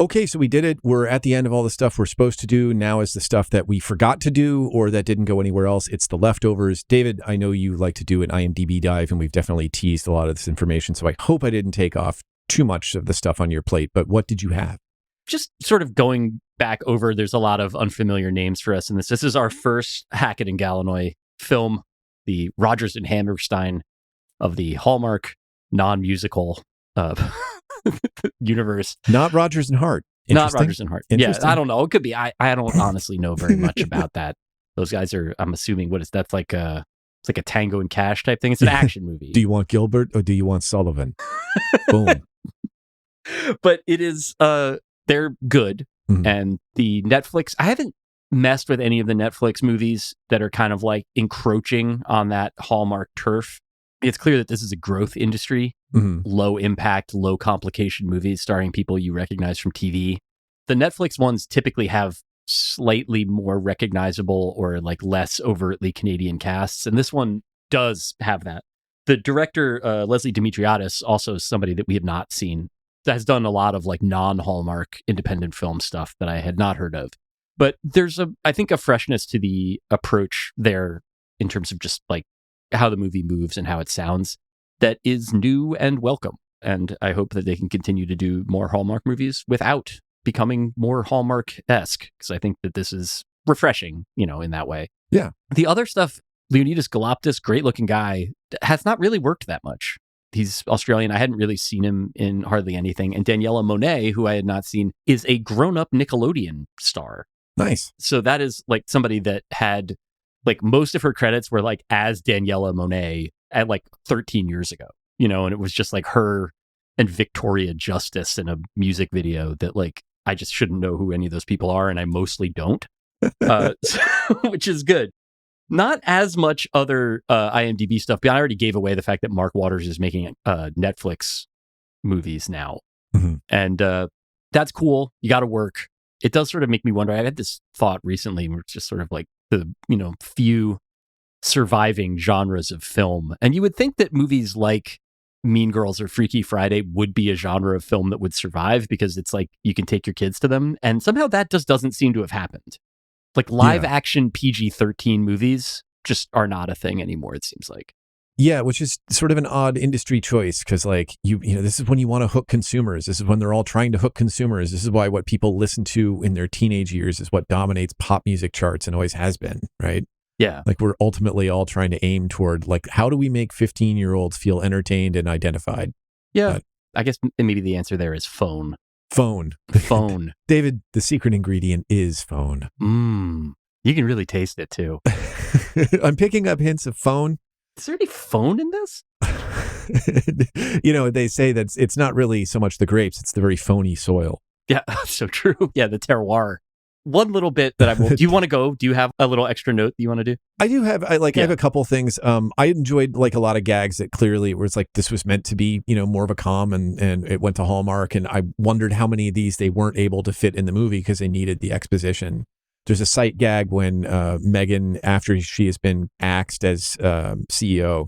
Okay, so we did it. We're at the end of all the stuff we're supposed to do. Now is the stuff that we forgot to do or that didn't go anywhere else. It's the leftovers. David, I know you like to do an IMDb dive, and we've definitely teased a lot of this information, so I hope I didn't take off too much of the stuff on your plate, but what did you have? Just sort of going back over, there's a lot of unfamiliar names for us in this. This is our first Hackett and Gallinoy film, the Rodgers and Hammerstein of the Hallmark non-musical universe. Not Rodgers and Hart. Not Rodgers and Hart. Yeah, I don't know. It could be. I don't honestly know very much about that. Those guys are, I'm assuming, that's like a Tango and Cash type thing. It's an action movie. Do you want Gilbert or do you want Sullivan? Boom. But it is, they're good. Mm-hmm. And the Netflix, I haven't messed with any of the Netflix movies that are kind of like encroaching on that Hallmark turf. It's clear that this is a growth industry, low impact, low complication movies starring people you recognize from TV. The Netflix ones typically have slightly more recognizable or like less overtly Canadian casts. And this one does have that. The director, Leslie Dimitriadis, also is somebody that we have not seen, that has done a lot of like non-Hallmark independent film stuff that I had not heard of. But there's I think a freshness to the approach there in terms of just like how the movie moves and how it sounds that is new and welcome. And I hope that they can continue to do more Hallmark movies without becoming more Hallmark-esque, because I think that this is refreshing, in that way. Yeah. The other stuff, Leonidas Galoptis, great looking guy, has not really worked that much. He's Australian. I hadn't really seen him in hardly anything. And Daniela Monet, who I had not seen, is a grown-up Nickelodeon star. Nice. So that is like somebody that had like most of her credits were like as Daniela Monet at like 13 years ago, and it was just like her and Victoria Justice in a music video that like I just shouldn't know who any of those people are, and I mostly don't, which is good. Not as much other IMDb stuff, but I already gave away the fact that Mark Waters is making Netflix movies now. Mm-hmm. And that's cool. You got to work. It does sort of make me wonder. I had this thought recently where it's just sort of like the, few surviving genres of film. And you would think that movies like Mean Girls or Freaky Friday would be a genre of film that would survive because it's like you can take your kids to them. And somehow that just doesn't seem to have happened. Like live action PG-13 movies just are not a thing anymore, it seems like. Yeah, which is sort of an odd industry choice because like this is when you want to hook consumers. This is when they're all trying to hook consumers. This is why what people listen to in their teenage years is what dominates pop music charts and always has been, right? Yeah. Like we're ultimately all trying to aim toward like, how do we make 15-year-olds feel entertained and identified? Yeah. I guess maybe the answer there is phone. Phone. Phone. David, the secret ingredient is phone. You can really taste it too. I'm picking up hints of phone. Is there any phone in this? They say that it's not really so much the grapes, it's the very phony soil. Yeah, so true. Yeah, the terroir. One little bit that do you want to go? Do you have a little extra note that you want to do? I do have, I have a couple things. I enjoyed like a lot of gags that clearly was like, this was meant to be, more of a com and it went to Hallmark. And I wondered how many of these they weren't able to fit in the movie because they needed the exposition. There's a sight gag when Megan, after she has been axed as CEO,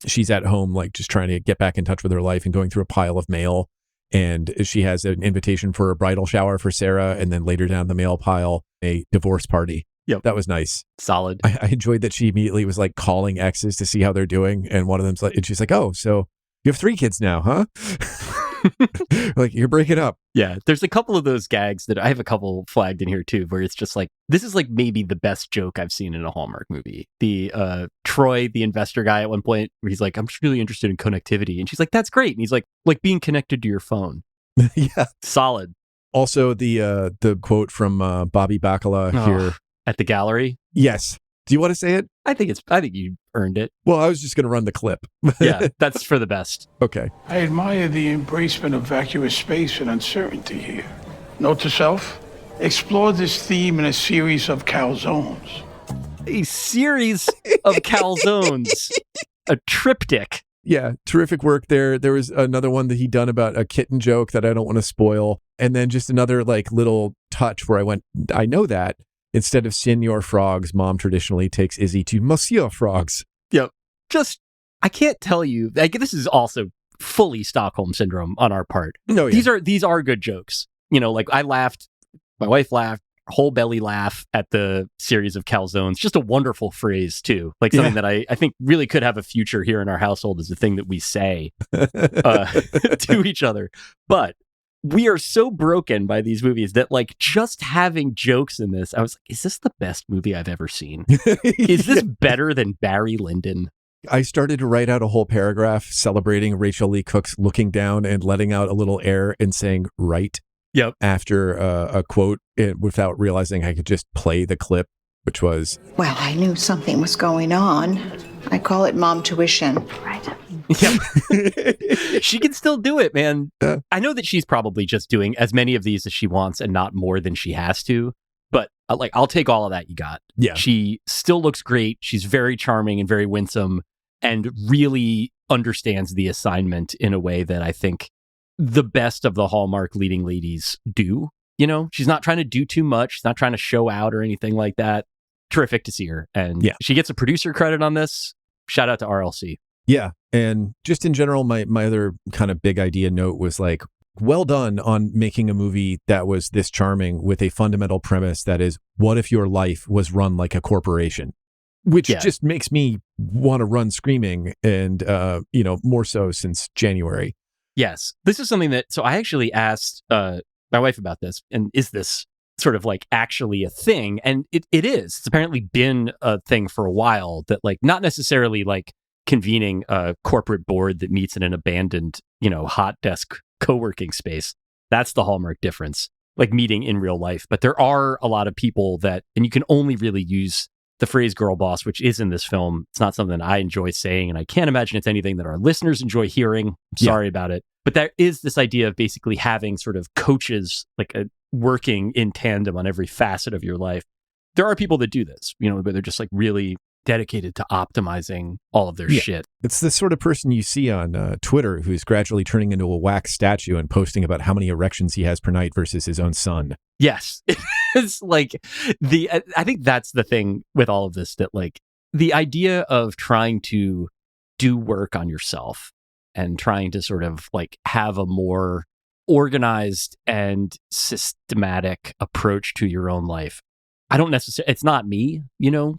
she's at home, like just trying to get back in touch with her life and going through a pile of mail. And she has an invitation for a bridal shower for Sarah. And then later down the mail pile, a divorce party. Yep. That was nice. Solid. I enjoyed that she immediately was like calling exes to see how they're doing. And one of them's like, and she's like, oh, so you have 3 kids now, huh? Like, you're breaking up. Yeah. There's a couple of those gags that I have a couple flagged in here too, where it's just like, this is like maybe the best joke I've seen in a Hallmark movie. The Troy, the investor guy at one point, where he's like, I'm just really interested in connectivity. And she's like, that's great. And he's like being connected to your phone. Yeah. Solid. Also, the quote from Bobby Bacala here. At the gallery? Yes. Do you want to say it? I think you earned it. Well, I was just going to run the clip. Yeah, that's for the best. Okay. I admire the embracement of vacuous space and uncertainty here. Note to self, explore this theme in a series of calzones. A series of calzones. A triptych. Yeah, terrific work there. There was another one that he'd done about a kitten joke that I don't want to spoil. And then just another like little touch where I went, I know that. Instead of Senor Frogs, Mom traditionally takes Izzy to Monsieur Frogs. Yep. Just, I can't tell you. This is also fully Stockholm Syndrome on our part. No, yeah. These are good jokes. Like I laughed, my wife laughed, whole belly laugh at the series of calzones. Just a wonderful phrase, too. Like something that I think really could have a future here in our household as a thing that we say to each other. But we are so broken by these movies that like just having jokes in this, I was like, is this the best movie I've ever seen? Is this better than Barry Lyndon? I started to write out a whole paragraph celebrating Rachel Lee Cook's looking down and letting out a little air and saying, right. Yep. After a quote without realizing I could just play the clip, which was, well, I knew something was going on. I call it mom tuition. Right. Yep. She can still do it, man. I know that she's probably just doing as many of these as she wants and not more than she has to. But I'll take all of that you got. Yeah. She still looks great. She's very charming and very winsome and really understands the assignment in a way that I think the best of the Hallmark leading ladies do. She's not trying to do too much. She's not trying to show out or anything like that. Terrific to see her. And she gets a producer credit on this. Shout out to RLC. Yeah. And just in general, my other kind of big idea note was like, well done on making a movie that was this charming with a fundamental premise that is, what if your life was run like a corporation? Which just makes me want to run screaming and, more so since January. Yes. This is something that, so I actually asked my wife about this, and is this sort of like actually a thing? And it is. It's apparently been a thing for a while that like, not necessarily like convening a corporate board that meets in an abandoned, hot desk co-working space. That's the Hallmark difference, like meeting in real life. But there are a lot of people that, and you can only really use the phrase girl boss, which is in this film. It's not something I enjoy saying, and I can't imagine it's anything that our listeners enjoy hearing. I'm sorry about it. But there is this idea of basically having sort of coaches, like working in tandem on every facet of your life. There are people that do this, where they're just like really dedicated to optimizing all of their shit. It's the sort of person you see on Twitter who's gradually turning into a wax statue and posting about how many erections he has per night versus his own son. Yes. It's like I think that's the thing with all of this, that like the idea of trying to do work on yourself and trying to sort of like have a more organized and systematic approach to your own life. I don't necessarily, it's not me,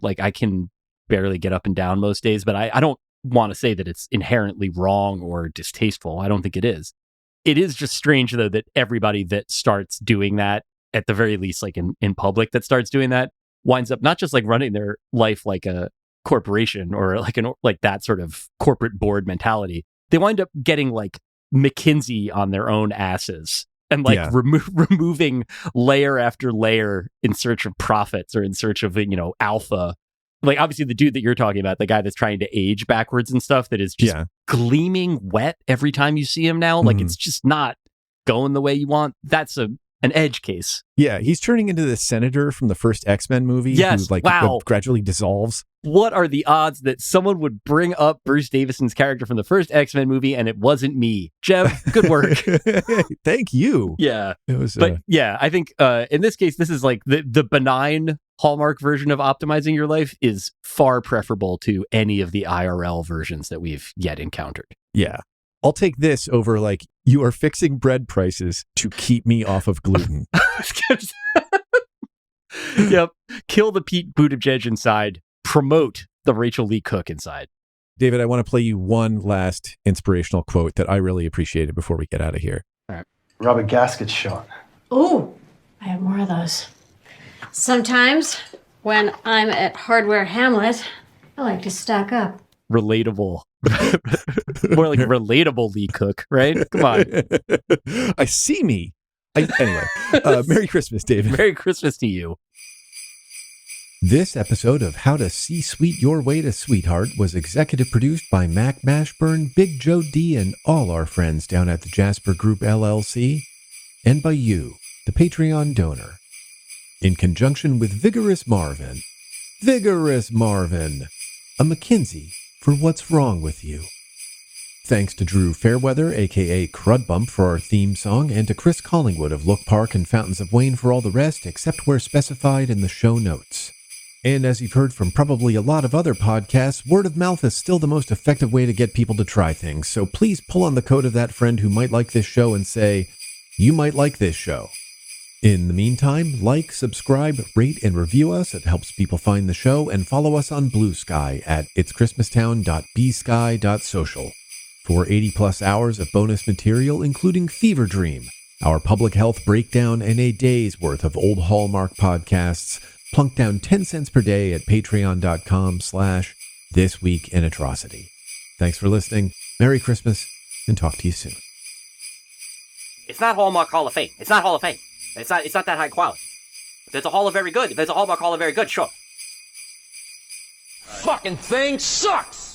like I can barely get up and down most days, but I don't want to say that it's inherently wrong or distasteful. I don't think it is. It is just strange, though, that everybody that starts doing that, at the very least, like in public, that starts doing that, winds up not just like running their life like a corporation or like that sort of corporate board mentality. They wind up getting like McKinsey on their own asses and like removing layer after layer in search of profits or in search of, alpha. Like obviously the dude that you're talking about, the guy that's trying to age backwards and stuff, that is just gleaming wet every time you see him now. Like it's just not going the way you want. That's an edge case. Yeah, he's turning into the senator from the first X-Men movie. Yes, who gradually dissolves. What are the odds that someone would bring up Bruce Davison's character from the first X-Men movie and it wasn't me? Jeff, good work. Thank you. Yeah. It was, but yeah, I think in this case, this is like the benign Hallmark version of optimizing your life is far preferable to any of the IRL versions that we've yet encountered. Yeah. I'll take this over like, you are fixing bread prices to keep me off of gluten. Yep. Kill the Pete Buttigieg inside. Promote the Rachel Lee Cook inside. David, I want to play you one last inspirational quote that I really appreciated before we get out of here. All right. Rubber gaskets shot. Ooh, I have more of those. Sometimes when I'm at Hardware Hamlet, I like to stock up. Relatable. More like relatable Lee Cook, right? Come on. I see me. Anyway, Merry Christmas, David. Merry Christmas to you. This episode of How to C-Suite Your Way to Sweetheart was executive produced by Mac Mashburn, Big Joe D, and all our friends down at the Jasper Group LLC, and by you, the Patreon donor, in conjunction with Vigorous Marvin. Vigorous Marvin, a McKinsey for what's wrong with you. Thanks to Drew Fairweather, a.k.a. Crudbump, for our theme song, and to Chris Collingwood of Look Park and Fountains of Wayne for all the rest, except where specified in the show notes. And as you've heard from probably a lot of other podcasts, word of mouth is still the most effective way to get people to try things, so please pull on the coat of that friend who might like this show and say, you might like this show. In the meantime, like, subscribe, rate, and review us. It helps people find the show, and follow us on Blue Sky at itschristmastown.bsky.social for 80-plus hours of bonus material, including Fever Dream, our public health breakdown, and a day's worth of old Hallmark podcasts. Plunk down 10 cents per day at patreon.com/thisweekinatrocity. Thanks for listening. Merry Christmas, and talk to you soon. It's not Hallmark Hall of Fame. It's not Hall of Fame. It's not that high quality. If there's a Hall of Very Good, if there's a Hallmark Hall of Very Good, sure. Fucking thing sucks!